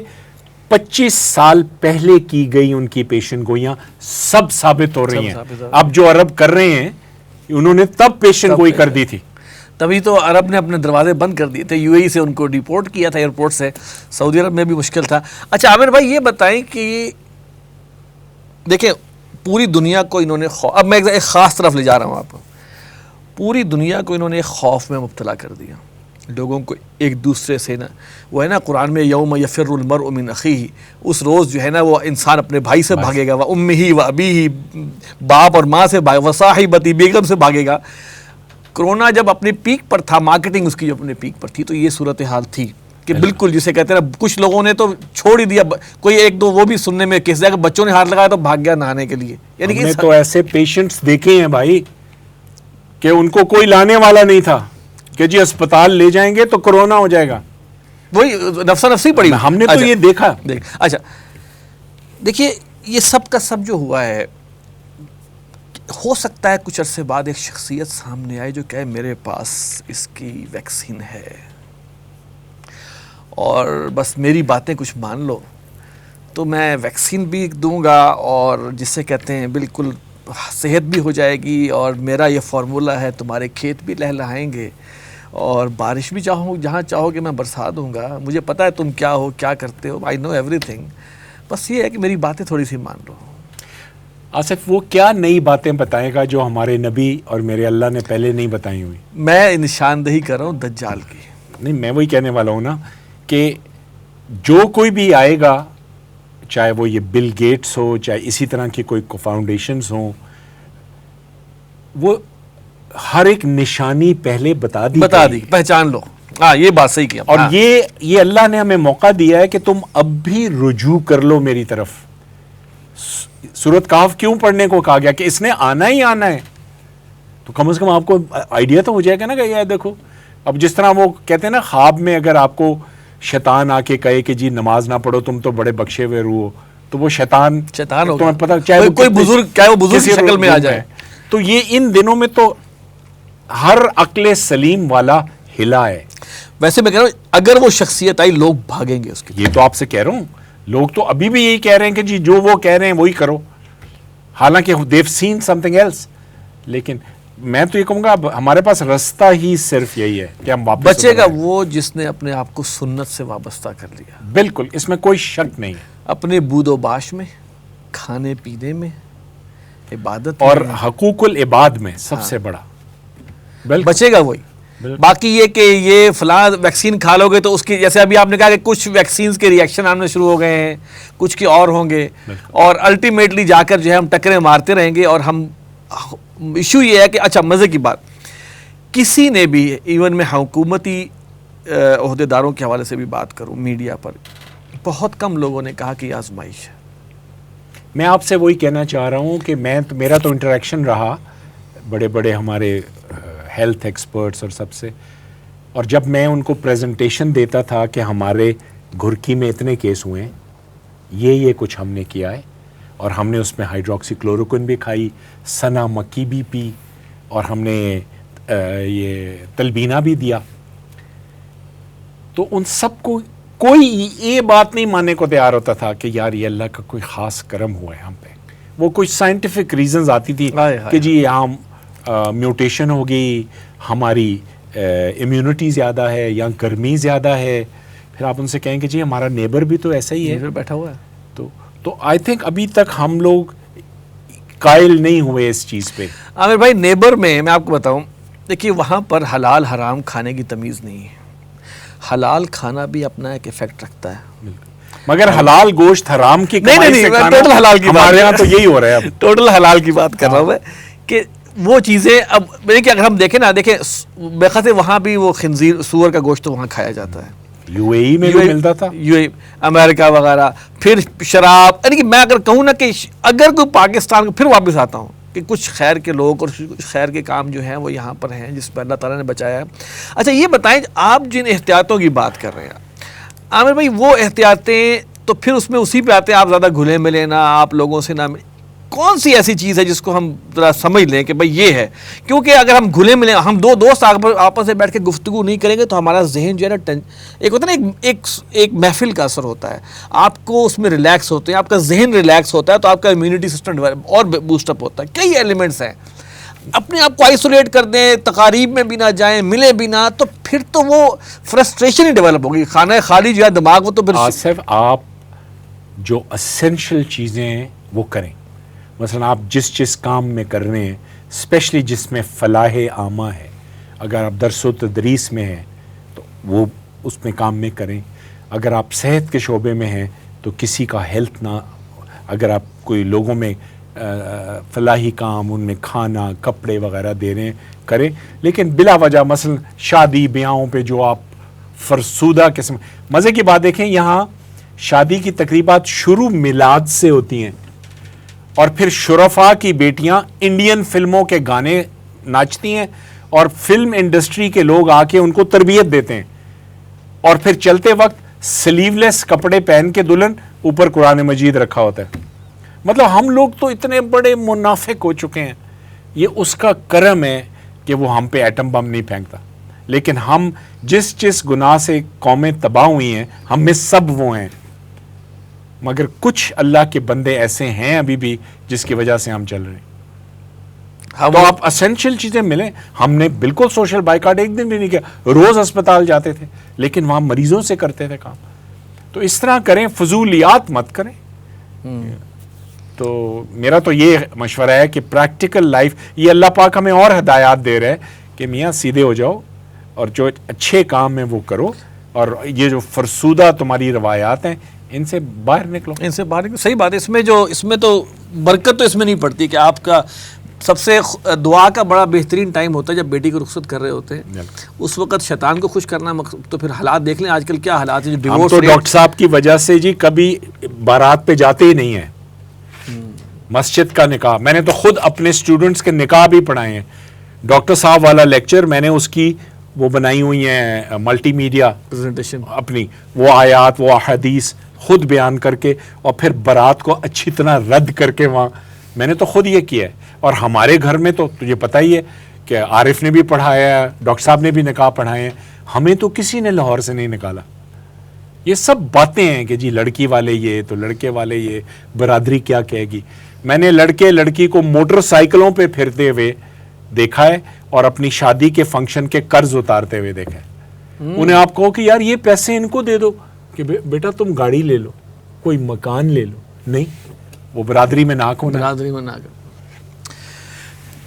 25 سال پہلے کی گئی ان کی پیشن گوئیاں سب ثابت ہو رہی ہیں. اب جو عرب کر رہے ہیں انہوں نے تب پیشن گوئی کر دی تھی، تبھی تو عرب نے اپنے دروازے بند کر دیے تھے، یو اے ای سے ان کو ڈیپورٹ کیا تھا ایئرپورٹ سے. سعودی عرب میں بھی مشکل تھا. اچھا عامر بھائی یہ بتائیں کہ دیکھیں پوری دنیا کو انہوں نے اب میں ایک خاص طرف لے جا رہا ہوں آپ کو، پوری دنیا کو انہوں نے خوف میں مبتلا کر دیا، لوگوں کو ایک دوسرے سے نا، وہ ہے نا قرآن میں یوم یفر المرء من اخیہ، اس روز جو ہے نا وہ انسان اپنے بھائی سے بھاگے گا، و امہ و ابیہ، باپ اور ماں سے بھاگے، و صاحبتی بیگم سے بھاگے گا. کرونا جب اپنے پیک پر تھا، مارکیٹنگ اس کی جو اپنے پیک پر تھی، تو یہ صورتحال تھی کہ بالکل جسے کہتے ہیں نا، کچھ لوگوں نے تو چھوڑ ہی دیا، کوئی ایک دو وہ بھی سننے میں کیس کہ بچوں نے ہاتھ لگایا تو بھاگ گیا نہانے کے لیے. یعنی ہم نے تو ایسے پیشنٹس دیکھے ہیں بھائی کہ ان کو کوئی لانے والا نہیں تھا کہ جی اسپتال لے جائیں گے تو کرونا ہو جائے گا، وہی نفسا نفسی پڑی. ہم نے تو یہ دیکھا. اچھا دیکھیے یہ سب کا سب جو ہوا ہے، ہو سکتا ہے کچھ عرصے بعد ایک شخصیت سامنے آئے جو کہے میرے پاس اس کی ویکسین ہے اور بس میری باتیں کچھ مان لو تو میں ویکسین بھی دوں گا، اور جس سے کہتے ہیں بالکل صحت بھی ہو جائے گی، اور میرا یہ فارمولہ ہے تمہارے کھیت بھی لہلہائیں گے، اور بارش بھی چاہوں جہاں چاہو کہ میں برسا دوں گا، مجھے پتہ ہے تم کیا ہو کیا کرتے ہو، آئی نو ایوری تھنگ، بس یہ ہے کہ میری باتیں تھوڑی سی مان لو. آصف وہ کیا نئی باتیں بتائے گا جو ہمارے نبی اور میرے اللہ نے پہلے نہیں بتائی ہوئی؟ میں نشاندہی کر رہا ہوں دجال کی. نہیں میں وہی کہنے والا ہوں نا کہ جو کوئی بھی آئے گا، چاہے وہ یہ بل گیٹس ہو، چاہے اسی طرح کی کوئی فاؤنڈیشنز ہوں، وہ ہر ایک نشانی پہلے بتا دی، پہچان لو. ہاں یہ بات صحیح کیا. اور یہ اللہ نے ہمیں موقع دیا ہے کہ تم اب بھی رجوع کر لو میری طرف. سورۃ کہف کیوں پڑھنے کو کہا گیا؟ کہ اس نے آنا ہی آنا ہے، تو کم از کم آپ کو آئیڈیا تو ہو جائے گا نا کہ یہ دیکھو. اب جس طرح وہ کہتے ہیں نا خواب میں اگر آپ کو شیطان آ کے کہے کہ جی نماز نہ پڑھو تم تو بڑے بخشے ہوئے روح ہو، تو وہ شیطان ہوگا، تمہیں پتہ چاہے کوئی بزرگ کیا وہ بزرگ کی شکل میں آ جائے. تو یہ ان دنوں میں تو ہر عقل سلیم والا ہلا ہے. ویسے میں کہہ رہا ہوں اگر وہ شخصیت آئی لوگ بھاگیں گے اس کے. یہ تو آپ سے کہہ رہا ہوں، لوگ تو ابھی بھی یہی کہہ رہے ہیں کہ جی جو وہ کہہ رہے ہیں وہی کرو، حالانکہ they've seen something else. لیکن میں تو یہ کہوں گا اب ہمارے پاس رستہ ہی صرف یہی ہے کہ ہم واپس بچے گا وہ جس نے اپنے آپ کو سنت سے وابستہ کر لیا. بالکل، اس میں کوئی شک نہیں ہے. اپنے بود و باش میں، کھانے پینے میں، عبادت اور میں، حقوق العباد میں سب سے بڑا بچے گا وہی. باقی یہ کہ یہ فلاں ویکسین کھا لو گے تو اس کی، جیسے ابھی آپ نے کہا کہ کچھ ویکسینز کے ریئیکشن آنے شروع ہو گئے ہیں، کچھ کے اور ہوں گے، اور الٹیمیٹلی جا کر جو ہے ہم ٹکریں مارتے رہیں گے. اور ہم ایشو یہ ہے کہ اچھا مزے کی بات، کسی نے بھی ایون میں حکومتی عہدیداروں کے حوالے سے بھی بات کروں میڈیا پر، بہت کم لوگوں نے کہا کہ یہ آزمائش ہے. میں آپ سے وہی کہنا چاہ رہا ہوں کہ میرا تو انٹریکشن رہا بڑے بڑے ہمارے ہیلتھ ایکسپرٹس اور سب سے، اور جب میں ان کو پریزنٹیشن دیتا تھا کہ ہمارے گھرکی میں اتنے کیس ہوئے ہیں، یہ کچھ ہم نے کیا ہے، اور ہم نے اس میں ہائیڈروکسی کلوروکوئن بھی کھائی، سنا مکی بھی پی، اور ہم نے یہ تلبینہ بھی دیا، تو ان سب کو کوئی یہ بات نہیں ماننے کو تیار ہوتا تھا کہ یار یہ اللہ کا کوئی خاص کرم ہوا ہے ہم پہ. وہ کچھ سائنٹیفک ریزنز آتی تھی کہ جی یہاں میوٹیشن ہوگی، ہماری امیونٹی زیادہ ہے یا گرمی زیادہ ہے، پھر آپ ان سے کہیں کہ جی ہمارا نیبر بھی تو ایسا ہی ہے بیٹھا ہوا ہے. تو آئی تھنک ابھی تک ہم لوگ قائل نہیں ہوئے اس چیز پہ. عامر بھائی نیبر میں آپ کو بتاؤں، دیکھیے وہاں پر حلال حرام کھانے کی تمیز نہیں ہے. حلال کھانا بھی اپنا ایک ایفیکٹ رکھتا ہے، مگر حلال گوشت حرام کی کمائی سے کھانا، ٹوٹل حلال کی ہمارے یہاں تو یہی ہو رہا ہے اب. ٹوٹل حلال کی بات کر رہا ہوں میں کہ وہ چیزیں اب دیکھیں اگر ہم دیکھیں نا، دیکھیں بے خاطر وہاں بھی وہ خنزیر سور کا گوشت وہاں کھایا جاتا ہے، یو اے ای میں بھی ملتا تھا، یو اے امریکہ وغیرہ. پھر شراب، یعنی کہ میں اگر کہوں نا کہ اگر کوئی پاکستان کو، پھر واپس آتا ہوں کہ کچھ خیر کے لوگ اور کچھ خیر کے کام جو ہیں وہ یہاں پر ہیں جس پہ اللہ تعالیٰ نے بچایا ہے. اچھا یہ بتائیں آپ جن احتیاطوں کی بات کر رہے ہیں عامر بھائی، وہ احتیاطیں تو پھر اس میں اسی پہ آتے ہیں آپ زیادہ گھلے ملے نہ، آپ لوگوں سے نہ کون سی ایسی چیز ہے جس کو ہم ذرا سمجھ لیں کہ بھئی یہ ہے؟ کیونکہ اگر ہم گھلے ملے، ہم دو دوست آپس میں بیٹھ کے گفتگو نہیں کریں گے تو ہمارا ذہن جو ہے نا، ایک ہوتا ہے نا ایک محفل کا اثر ہوتا ہے، آپ کو اس میں ریلیکس ہوتے ہیں، آپ کا ذہن ریلیکس ہوتا ہے تو آپ کا امیونٹی سسٹم اور بوسٹ اپ ہوتا ہے. کئی ایلیمنٹس ہیں. اپنے آپ کو آئسولیٹ کر دیں، تقاریب میں بھی نہ جائیں، ملے بھی نہ، تو پھر تو وہ فرسٹریشن ہی ڈیولپ ہوگی. خانہ خالی جو ہے دماغ، وہ تو پھر آصف آپ جو اسینشل چیزیں ہیں وہ کریں. مثلا آپ جس کام میں کر رہے ہیں، اسپیشلی جس میں فلاح عامہ ہے، اگر آپ درس و تدریس میں ہیں تو وہ اس میں کام میں کریں. اگر آپ صحت کے شعبے میں ہیں تو کسی کا ہیلتھ نہ، اگر آپ کوئی لوگوں میں فلاحی کام، ان میں کھانا کپڑے وغیرہ دے رہے ہیں کریں. لیکن بلا وجہ مثلا شادی بیاہوں پہ جو آپ فرسودہ قسم، مزے کی بات دیکھیں، یہاں شادی کی تقریبات شروع میلاد سے ہوتی ہیں اور پھر شرفاء کی بیٹیاں انڈین فلموں کے گانے ناچتی ہیں اور فلم انڈسٹری کے لوگ آ کے ان کو تربیت دیتے ہیں، اور پھر چلتے وقت سلیو لیس کپڑے پہن کے دلہن اوپر قرآن مجید رکھا ہوتا ہے. مطلب ہم لوگ تو اتنے بڑے منافق ہو چکے ہیں. یہ اس کا کرم ہے کہ وہ ہم پہ ایٹم بم نہیں پھینکتا. لیکن ہم جس گناہ سے قومیں تباہ ہوئی ہیں، ہم میں سب وہ ہیں. مگر کچھ اللہ کے بندے ایسے ہیں ابھی بھی جس کی وجہ سے ہم چل رہے ہیں. تو آپ اسینشل چیزیں ملیں. ہم نے بالکل سوشل بائیکاٹ ایک دن بھی نہیں کیا، روز اسپتال جاتے تھے لیکن وہاں مریضوں سے کرتے تھے کام. تو اس طرح کریں، فضولیات مت کریں. تو میرا تو یہ مشورہ ہے کہ پریکٹیکل لائف، یہ اللہ پاک ہمیں اور ہدایات دے رہے ہیں کہ میاں سیدھے ہو جاؤ اور جو اچھے کام ہیں وہ کرو، اور یہ جو فرسودہ تمہاری روایات ہیں ان سے باہر نکلو. ان سے باہر نکلو. صحیح بات ہے. اس میں تو برکت تو اس میں نہیں پڑتی کہ آپ کا سب سے دعا کا بڑا بہترین ٹائم ہوتا ہے جب بیٹی کو رخصت کر رہے ہوتے ہیں. اس وقت شیطان کو خوش کرنا تو پھر حالات دیکھ لیں آج کل کیا حالات ہیں. ہم تو ڈاکٹر صاحب کی وجہ سے جی کبھی بارات پہ جاتے ہی نہیں ہیں. مسجد کا نکاح، میں نے تو خود اپنے اسٹوڈنٹس کے نکاح بھی پڑھائے ہیں. ڈاکٹر صاحب والا لیکچر میں نے اس کی وہ بنائی ہوئی ہیں ملٹی میڈیا پریزنٹیشن اپنی، وہ آیات وہ احادیث خود بیان کر کے اور پھر بارات کو اچھی طرح رد کر کے وہاں میں نے تو خود یہ کیا ہے. اور ہمارے گھر میں تو تجھے پتہ ہی ہے کہ عارف نے بھی پڑھایا ہے، ڈاکٹر صاحب نے بھی نکاح پڑھائے ہیں. ہمیں تو کسی نے لاہور سے نہیں نکالا. یہ سب باتیں ہیں کہ جی لڑکی والے یہ تو لڑکے والے یہ، برادری کیا کہے گی. میں نے لڑکے لڑکی کو موٹر سائیکلوں پہ پھرتے ہوئے دیکھا ہے اور اپنی شادی کے فنکشن کے قرض اتارتے ہوئے دیکھا ہے. انہیں آپ کہو کہ یار یہ پیسے ان کو دے دو کہ بیٹا تم گاڑی لے لو، کوئی مکان لے لو، نہیں، وہ برادری میں ناک ہونا. برادری میں ناک.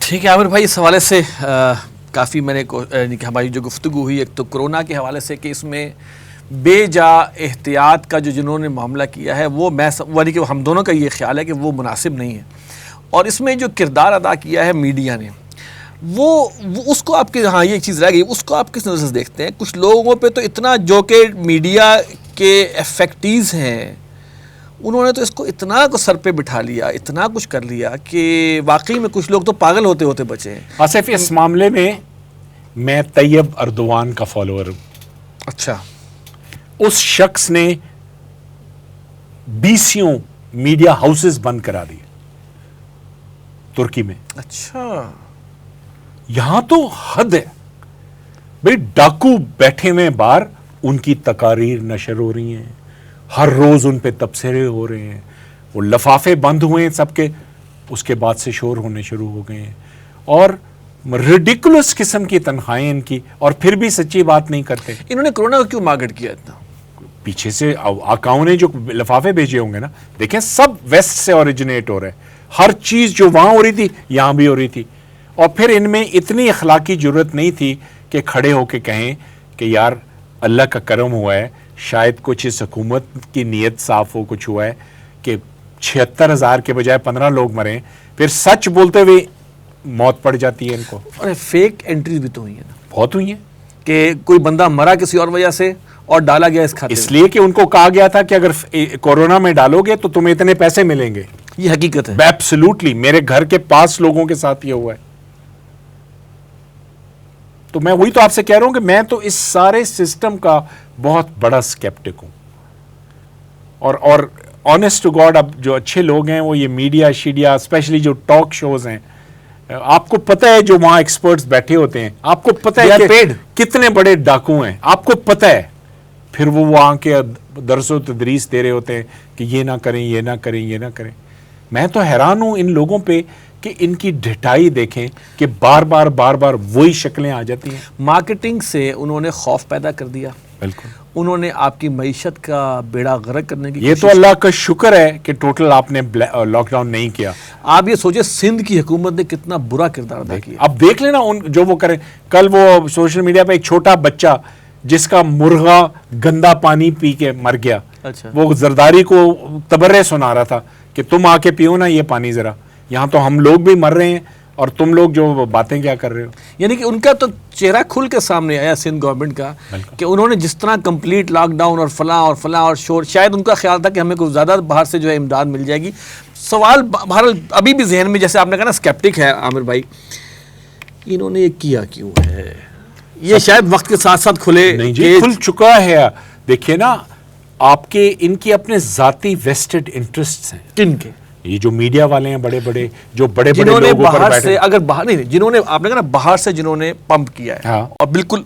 ٹھیک ہے عامر بھائی، اس حوالے سے کافی میں نے ہماری جو گفتگو ہوئی ایک تو کرونا کے حوالے سے کہ اس میں بے جا احتیاط کا جو جنہوں نے معاملہ کیا ہے وہ یعنی کہ ہم دونوں کا یہ خیال ہے کہ وہ مناسب نہیں ہے. اور اس میں جو کردار ادا کیا ہے میڈیا نے، وہ اس کو آپ کے، ہاں یہ چیز رہ گئی، اس کو آپ کس نظر سے دیکھتے ہیں؟ کچھ لوگوں پہ تو اتنا، جو کہ میڈیا کے افیکٹیز ہیں، انہوں نے تو اس کو اتنا کو سر پہ بٹھا لیا، اتنا کچھ کر لیا کہ واقعی میں کچھ لوگ تو پاگل ہوتے ہوتے بچے ہیں. آصف اس معاملے میں میں طیب اردوان کا فالوور ہوں. اچھا. اس شخص نے 20 میڈیا ہاؤسز بند کرا دیے ترکی میں. اچھا. یہاں تو حد ہے بھئی، ڈاکو بیٹھے ہوئے باہر، ان کی تقاریر نشر ہو رہی ہیں، ہر روز ان پہ تبصرے ہو رہے ہیں، وہ لفافے بند ہوئے ہیں سب کے، اس کے بعد سے شور ہونے شروع ہو گئے ہیں. اور ریڈیکولس قسم کی تنخواہیں ان کی, اور پھر بھی سچی بات نہیں کرتے. انہوں نے کرونا کو کیوں مارکیٹ کیا اتنا؟ پیچھے سے آقاؤں نے جو لفافے بھیجے ہوں گے نا, دیکھیں سب ویسٹ سے اوریجنیٹ ہو رہے ہیں, ہر چیز جو وہاں ہو رہی تھی یہاں بھی ہو رہی تھی. اور پھر ان میں اتنی اخلاقی جرت نہیں تھی کہ کھڑے ہو کے کہیں کہ یار اللہ کا کرم ہوا ہے, شاید کچھ اس حکومت کی نیت صاف ہو, کچھ ہوا ہے کہ 76,000 کے بجائے 15 لوگ مریں, پھر سچ بولتے ہوئے موت پڑ جاتی ہے ان کو. اور فیک انٹریز بھی تو ہوئی ہیں نا, بہت ہوئی ہیں, کہ کوئی بندہ مرا کسی اور وجہ سے اور ڈالا گیا اس کھاتے اس لیے کہ ان کو کہا گیا تھا کہ اگر کورونا میں ڈالو گے تو تمہیں اتنے پیسے ملیں گے. یہ حقیقت ہے. ایبسولوٹلی, میرے گھر کے 5 لوگوں کے ساتھ یہ ہوا ہے. تو میں وہی تو آپ سے کہہ رہا ہوں کہ میں تو اس سارے سسٹم کا بہت بڑا سکیپٹک ہوں. اور آنیسٹ ٹو گاڈ, اب جو اچھے لوگ ہیں وہ یہ میڈیا شیڈیا, اسپیشلی جو ٹاک شوز ہیں, آپ کو پتہ ہے جو وہاں ایکسپرٹس بیٹھے ہوتے ہیں, آپ کو پتہ ہے کہ کتنے بڑے ڈاکو ہیں, آپ کو پتہ ہے, پھر وہ وہاں کے درس و تدریس دے رہے ہوتے ہیں کہ یہ نہ کریں, یہ نہ کریں, یہ نہ کریں. میں تو حیران ہوں ان لوگوں پہ کہ ان کی ڈھٹائی دیکھیں کہ بار بار وہی شکلیں آ جاتی ہیں. مارکیٹنگ سے انہوں نے خوف پیدا کر دیا, بالکل. انہوں نے آپ کی معیشت کا بیڑا غرق کرنے کی یہ تو اللہ کا شکر ہے کہ ٹوٹل آپ نے لاک ڈاؤن نہیں کیا. آپ یہ سوچیں سندھ کی حکومت نے کتنا برا کردار ادا کیا. اب دیکھ لینا جو وہ کریں. کل وہ سوشل میڈیا پہ ایک چھوٹا بچہ جس کا مرغا گندا پانی پی کے مر گیا, اچھا, وہ زرداری کو تبرے سنا رہا تھا کہ تم آ کے پیو نا یہ پانی ذرا, یہاں تو ہم لوگ بھی مر رہے ہیں اور تم لوگ جو باتیں کیا کر رہے ہو. یعنی کہ ان کا تو چہرہ کھل کے سامنے آیا سندھ گورنمنٹ کا کہ انہوں نے جس طرح کمپلیٹ لاک ڈاؤن اور فلاں اور شور, شاید ان کا خیال تھا کہ ہمیں کوئی زیادہ باہر سے جو ہے امداد مل جائے گی. سوال بہرحال ابھی بھی ذہن میں, جیسے آپ نے کہا نا سکیپٹک ہے عامر بھائی, انہوں نے یہ کیا کیوں ہے؟ یہ شاید وقت کے ساتھ ساتھ کھلے. نہیں جی, کھل چکا ہے. دیکھیے نا, آپ کے ان کی اپنے ذاتی ویسٹڈ انٹرسٹس ہیں. کن کے؟ یہ جو میڈیا والے ہیں بڑے بڑے, جو بڑے بڑے جنہوں نے لوگوں پر باہر بیٹھے, سے اگر باہر نہیں, جنہوں نے آپ نے کہا نا باہر سے جنہوں نے پمپ کیا ہے, ہاں, اور بالکل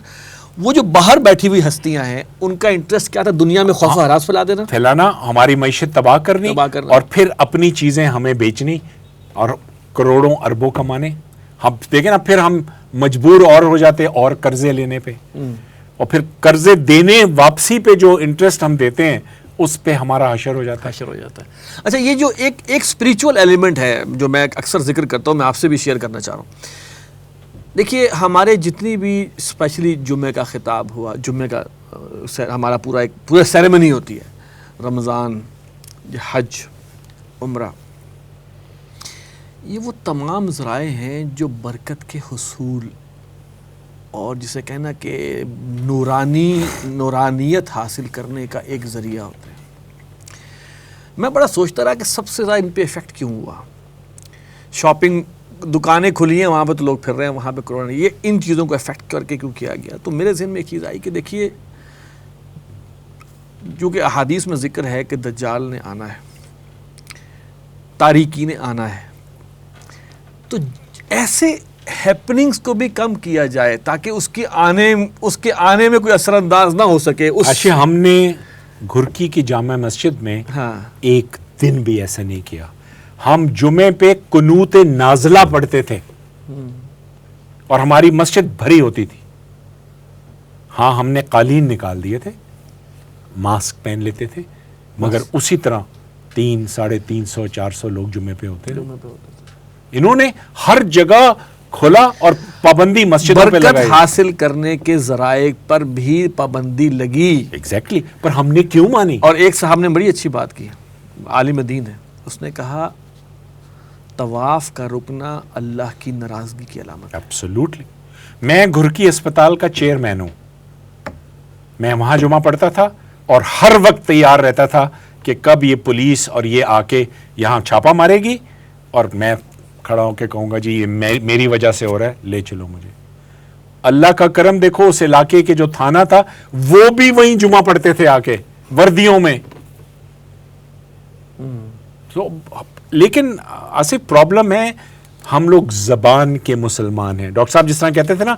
وہ جو باہر بیٹھی ہوئی ہستیاں ہیں ان کا انٹرسٹ کیا تھا؟ دنیا میں خوف و ہراس پھیلانا, ہماری معیشت تباہ کرنی, اور پھر اپنی چیزیں ہمیں بیچنی اور کروڑوں اربوں کمانے. ہم دیکھیں نا, پھر ہم مجبور اور ہو جاتے اور قرضے لینے پہ, اور پھر قرضے دینے واپسی پہ جو انٹرسٹ ہم دیتے ہیں اس پہ ہمارا حشر ہو جاتا ہے. اچھا, یہ جو ایک اسپریچول ایلیمنٹ ہے جو میں اکثر ذکر کرتا ہوں, میں آپ سے بھی شیئر کرنا چاہ رہا ہوں. دیکھیے ہمارے جتنی بھی اسپیشلی جمعے کا خطاب ہوا, جمعے کا ہمارا پورا سیریمنی ہوتی ہے, رمضان, حج, عمرہ, یہ وہ تمام ذرائع ہیں جو برکت کے حصول اور جسے کہنا کہ نورانیت حاصل کرنے کا ایک ذریعہ ہوتا ہے. میں بڑا سوچتا رہا کہ سب سے زیادہ ان پہ ایفیکٹ کیوں ہوا. شاپنگ دکانیں کھلی ہیں, وہاں پہ تو لوگ پھر رہے ہیں, وہاں پہ کرونا, یہ ان چیزوں کو افیکٹ کر کے کیوں کیا گیا؟ تو میرے ذہن میں ایک چیز آئی کہ دیکھیے, جو کہ احادیث میں ذکر ہے کہ دجال نے آنا ہے, تاریکی نے آنا ہے, تو ایسے ہیپننگز کو بھی کم کیا جائے تاکہ اس کے آنے میں کوئی اثر انداز نہ ہو سکے. ہم نے گھرکی کی جامع مسجد میں ایک دن بھی ایسا نہیں کیا. ہم جمعے پہ قنوت نازلہ پڑھتے تھے اور ہماری مسجد بھری ہوتی تھی. ہاں, ہم نے قالین نکال دیے تھے, ماسک پہن لیتے تھے, مگر اسی طرح 300, 350, 400 لوگ جمعے پہ ہوتے تھے. انہوں نے ہر جگہ کھلا اور پابندی مسجدوں پہ لگائی. برکت حاصل کرنے کے ذرائع پر بھی پابندی لگی. ایگزیکٹلی, پر ہم نے کیوں مانی؟ اور ایک صاحب نے بڑی اچھی بات کی, عالم دین ہے, اس نے کہا طواف کا رکنا اللہ کی ناراضگی کی علامت ہے. ایبسولوٹلی. میں گھرکی اسپتال کا چیئرمین ہوں, میں وہاں جمعہ پڑھتا تھا اور ہر وقت تیار رہتا تھا کہ کب یہ پولیس اور یہ آ کے یہاں چھاپا مارے گی, اور میں کھڑا ہو کے کہوں گا جی یہ میری وجہ سے ہو رہا ہے, لے چلو مجھے. اللہ کا کرم دیکھو, اس علاقے کے جو تھانہ تھا وہ بھی وہیں جمعہ پڑھتے تھے آ کے وردیوں میں. لیکن آصف پرابلم ہے, ہم لوگ زبان کے مسلمان ہیں. ڈاکٹر صاحب جس طرح کہتے تھے نا,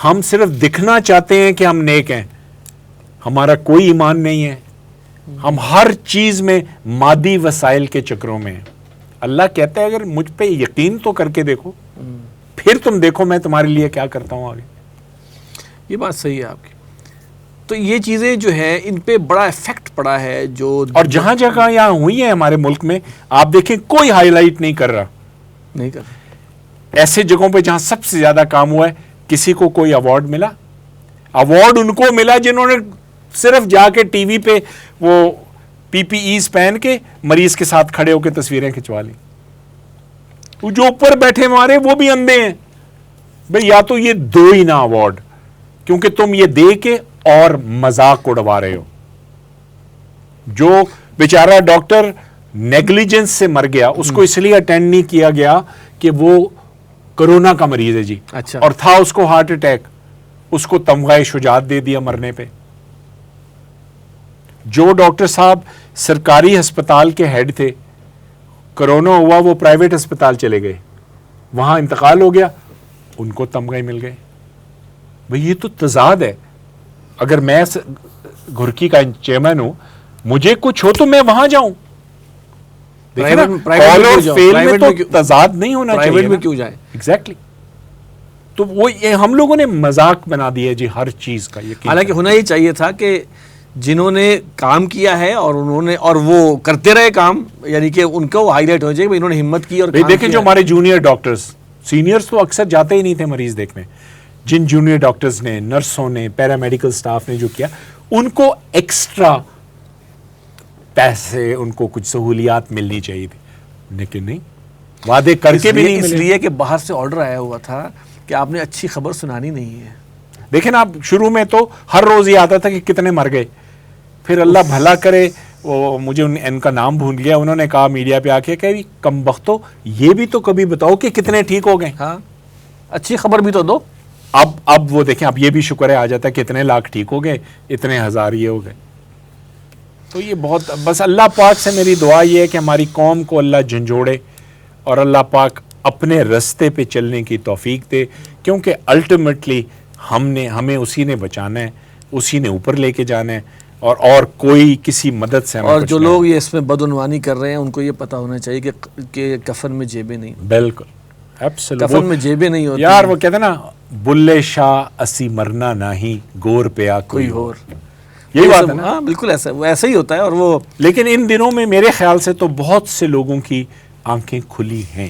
ہم صرف دکھنا چاہتے ہیں کہ ہم نیک ہیں, ہمارا کوئی ایمان نہیں ہے. ہم ہر چیز میں مادی وسائل کے چکروں میں ہیں. اللہ کہتا ہے اگر مجھ پہ یقین تو کر کے دیکھو, پھر تم دیکھو میں تمہارے لیے کیا کرتا ہوں آگے. یہ بات صحیح ہے آپ کی. تو یہ چیزیں جو ہے ان پہ بڑا افیکٹ پڑا ہے جو اور جہاں جگہ یہاں ہوئی ہیں ہمارے ملک میں, آپ دیکھیں کوئی ہائی لائٹ نہیں کر رہا. نہیں کر. ایسے جگہوں پہ جہاں سب سے زیادہ کام ہوا ہے, کسی کو کوئی ایوارڈ ملا؟ ایوارڈ ان کو ملا جنہوں نے صرف جا کے ٹی وی پہ وہ پی پی ایز پہن کے مریض کے ساتھ کھڑے ہو کے تصویریں کھنچوا لی. وہ جو اوپر بیٹھے ہمارے وہ بھی اندھے ہیں. بھئی یا تو یہ دو ہی نا ایوارڈ, کیونکہ تم یہ دے کے اور مذاق اڑوا رہے ہو. جو بیچارہ ڈاکٹر نیگلیجنس سے مر گیا, اس کو اس لیے اٹینڈ نہیں کیا گیا کہ وہ کرونا کا مریض ہے جی, اچھا, اور تھا اس کو ہارٹ اٹیک, اس کو تمغہ شجاعت دے دیا مرنے پہ. جو ڈاکٹر صاحب سرکاری ہسپتال کے ہیڈ تھے, کرونا ہوا وہ پرائیویٹ ہسپتال چلے گئے, وہاں انتقال ہو گیا, ان کو تمغے مل گئے. بھئی یہ تو تضاد ہے. اگر میں گھرکی کا چیئرمین ہوں, مجھے کچھ ہو تو میں وہاں جاؤں. دیکھیں کال اور فیل میں تو تضاد نہیں ہونا چاہیے. پرائیویٹ میں کیوں جائیں؟ ایگزیکٹلی. تو وہ ہم لوگوں نے مذاق بنا دیا جی ہر چیز کا. حالانکہ ہونا ہی چاہیے تھا کہ جنہوں نے کام کیا ہے اور انہوں نے اور وہ کرتے رہے کام, یعنی کہ ان کو ہائی لائٹ ہو جائے کہ انہوں نے ہمت کی. اور دیکھیں جو ہمارے جونیئر ڈاکٹرز, سینئرز تو اکثر جاتے ہی نہیں تھے مریض دیکھنے. جن جونیئر ڈاکٹرز نے, نرسوں نے, پیرامیڈیکل سٹاف نے جو کیا, ان کو ایکسٹرا پیسے, ان کو کچھ سہولیات ملنی چاہیے تھی, لیکن نہیں, وعدے کر کے بھی نہیں. اس لیے کہ باہر سے آرڈر آیا ہوا تھا کہ آپ نے اچھی خبر سنانی نہیں ہے. دیکھیں نا, آپ شروع میں تو ہر روز یہ آتا تھا کہ کتنے مر گئے. پھر اللہ بھلا کرے, وہ مجھے ان کا نام بھول گیا, انہوں نے کہا میڈیا پہ آ کے کہ کم بختو یہ بھی تو کبھی بتاؤ کہ کتنے ٹھیک ہو گئے. ہاں, اچھی خبر بھی تو دو. اب وہ دیکھیں, اب یہ بھی شکر ہے آ جاتا ہے کہ اتنے لاکھ ٹھیک ہو گئے, اتنے ہزار یہ ہو گئے. تو یہ بہت, بس اللہ پاک سے میری دعا یہ ہے کہ ہماری قوم کو اللہ جھنجھوڑے اور اللہ پاک اپنے رستے پہ چلنے کی توفیق دے, کیونکہ الٹیمیٹلی ہمیں اسی نے بچانا ہے, اسی نے اوپر لے کے جانا ہے, اور کوئی کسی مدد سے ہمیں. اور جو لوگ یہ اس میں بدعنوانی کر رہے ہیں ان کو یہ پتہ ہونا چاہیے کہ کفن میں جیبیں نہیں. بالکل, کفن میں جیبیں نہیں ہوتی یار. وہ کہتے ہیں نا, بلے شاہ اسی مرنا نہیں, گور پیا کوئی اور. یہی بات ہے نا. ہاں بالکل ایسا ہی ہوتا ہے. اور وہ لیکن ان دنوں میں میرے خیال سے تو بہت سے لوگوں کی آنکھیں کھلی ہیں,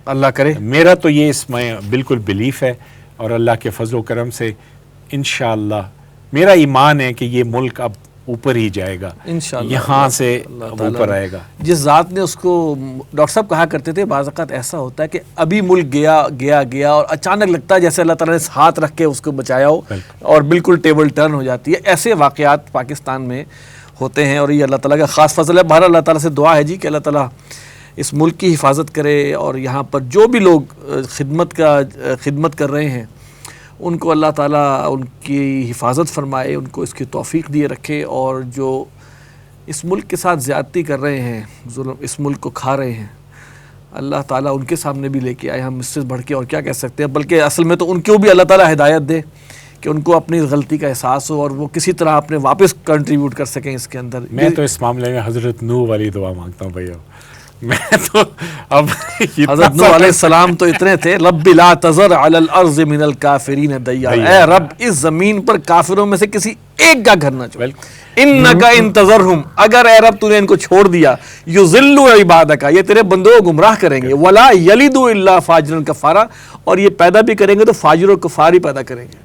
اللہ کرے. میرا تو یہ اس میں بالکل بلیف ہے, اور اللہ کے فضل و کرم سے انشاءاللہ میرا ایمان ہے کہ یہ ملک اب اوپر ہی جائے گا, انشاءاللہ یہاں سے اوپر آئے گا. جس ذات نے اس کو, ڈاکٹر صاحب کہا کرتے تھے بعض اوقات ایسا ہوتا ہے کہ ابھی ملک گیا اور اچانک لگتا ہے جیسے اللہ تعالیٰ نے ہاتھ رکھ کے اس کو بچایا ہو, اور بالکل ٹیبل ٹرن ہو جاتی ہے. ایسے واقعات پاکستان میں ہوتے ہیں, اور یہ اللہ تعالیٰ کا خاص فضل ہے. بہرحال اللہ تعالیٰ سے دعا ہے جی کہ اللہ تعالیٰ اس ملک کی حفاظت کرے, اور یہاں پر جو بھی لوگ خدمت کر رہے ہیں ان کو اللہ تعالیٰ ان کی حفاظت فرمائے, ان کو اس کی توفیق دیے رکھے, اور جو اس ملک کے ساتھ زیادتی کر رہے ہیں, ظلم اس ملک کو کھا رہے ہیں, اللہ تعالیٰ ان کے سامنے بھی لے کے آئے. ہم اس سے بڑھ کے اور کیا کہہ سکتے ہیں, بلکہ اصل میں تو ان کو بھی اللہ تعالیٰ ہدایت دے کہ ان کو اپنی غلطی کا احساس ہو اور وہ کسی طرح اپنے واپس کنٹریبیوٹ کر سکیں اس کے اندر. میں تو اس معاملے میں حضرت نوح والی دعا مانگتا ہوں بھیا. میں تو اب حضرت نوح علیہ السلام تو اتنے تھے, رب لا تذر علی الارض من الکافرین دیارا, اے رب اس زمین پر کافروں میں سے کسی ایک کا گھر نہ چھوڑ. انک ان تذرہم, اگر اے رب تو نے ان کو چھوڑ دیا, یضلوا عبادک, یہ تیرے بندوں کو گمراہ کریں گے, ولا یلدوا الا فاجرا کفارا, اور یہ پیدا بھی کریں گے تو فاجر و کفار ہی پیدا کریں گے.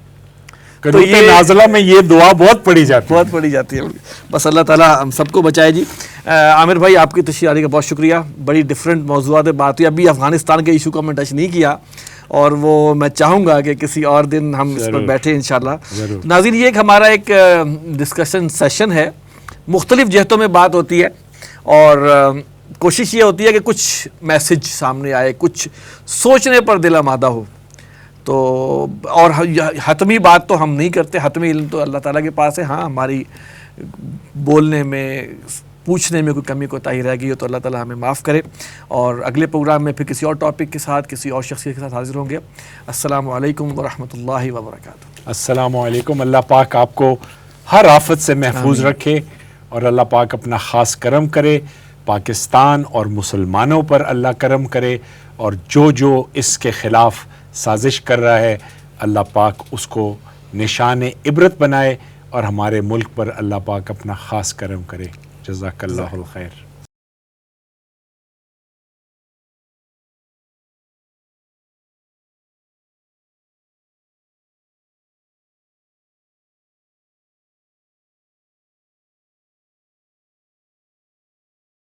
تو یہ نازلہ میں یہ دعا بہت پڑھی جاتی ہے. بس اللہ تعالیٰ ہم سب کو بچائے جی. عامر بھائی آپ کی تشریح آنے کا بہت شکریہ. بڑی ڈیفرنٹ موضوعات بات ہوئی. ابھی افغانستان کے ایشو کو ہم نے ٹچ نہیں کیا, اور وہ میں چاہوں گا کہ کسی اور دن ہم اس پر بیٹھے انشاءاللہ. ناظرین, یہ ہمارا ایک ڈسکشن سیشن ہے, مختلف جہتوں میں بات ہوتی ہے, اور کوشش یہ ہوتی ہے کہ کچھ میسج سامنے آئے, کچھ سوچنے پر دل آمادہ ہو. تو اور حتمی بات تو ہم نہیں کرتے, حتمی علم تو اللہ تعالیٰ کے پاس ہے. ہاں ہماری بولنے میں, پوچھنے میں کوئی کمی کوتاہی رہ گئی ہو تو اللہ تعالیٰ ہمیں معاف کرے, اور اگلے پروگرام میں پھر کسی اور ٹاپک کے ساتھ, کسی اور شخصیت کے ساتھ حاضر ہوں گے. السلام علیکم ورحمۃ اللہ وبرکاتہ. السلام علیکم. اللہ پاک آپ کو ہر آفت سے محفوظ رکھے, اور اللہ پاک اپنا خاص کرم کرے پاکستان اور مسلمانوں پر, اللہ کرم کرے, اور جو اس کے خلاف سازش کر رہا ہے، اللہ پاک اس کو نشان عبرت بنائے اور ہمارے ملک پر اللہ پاک اپنا خاص کرم کرے۔ جزاک اللہ الخیر۔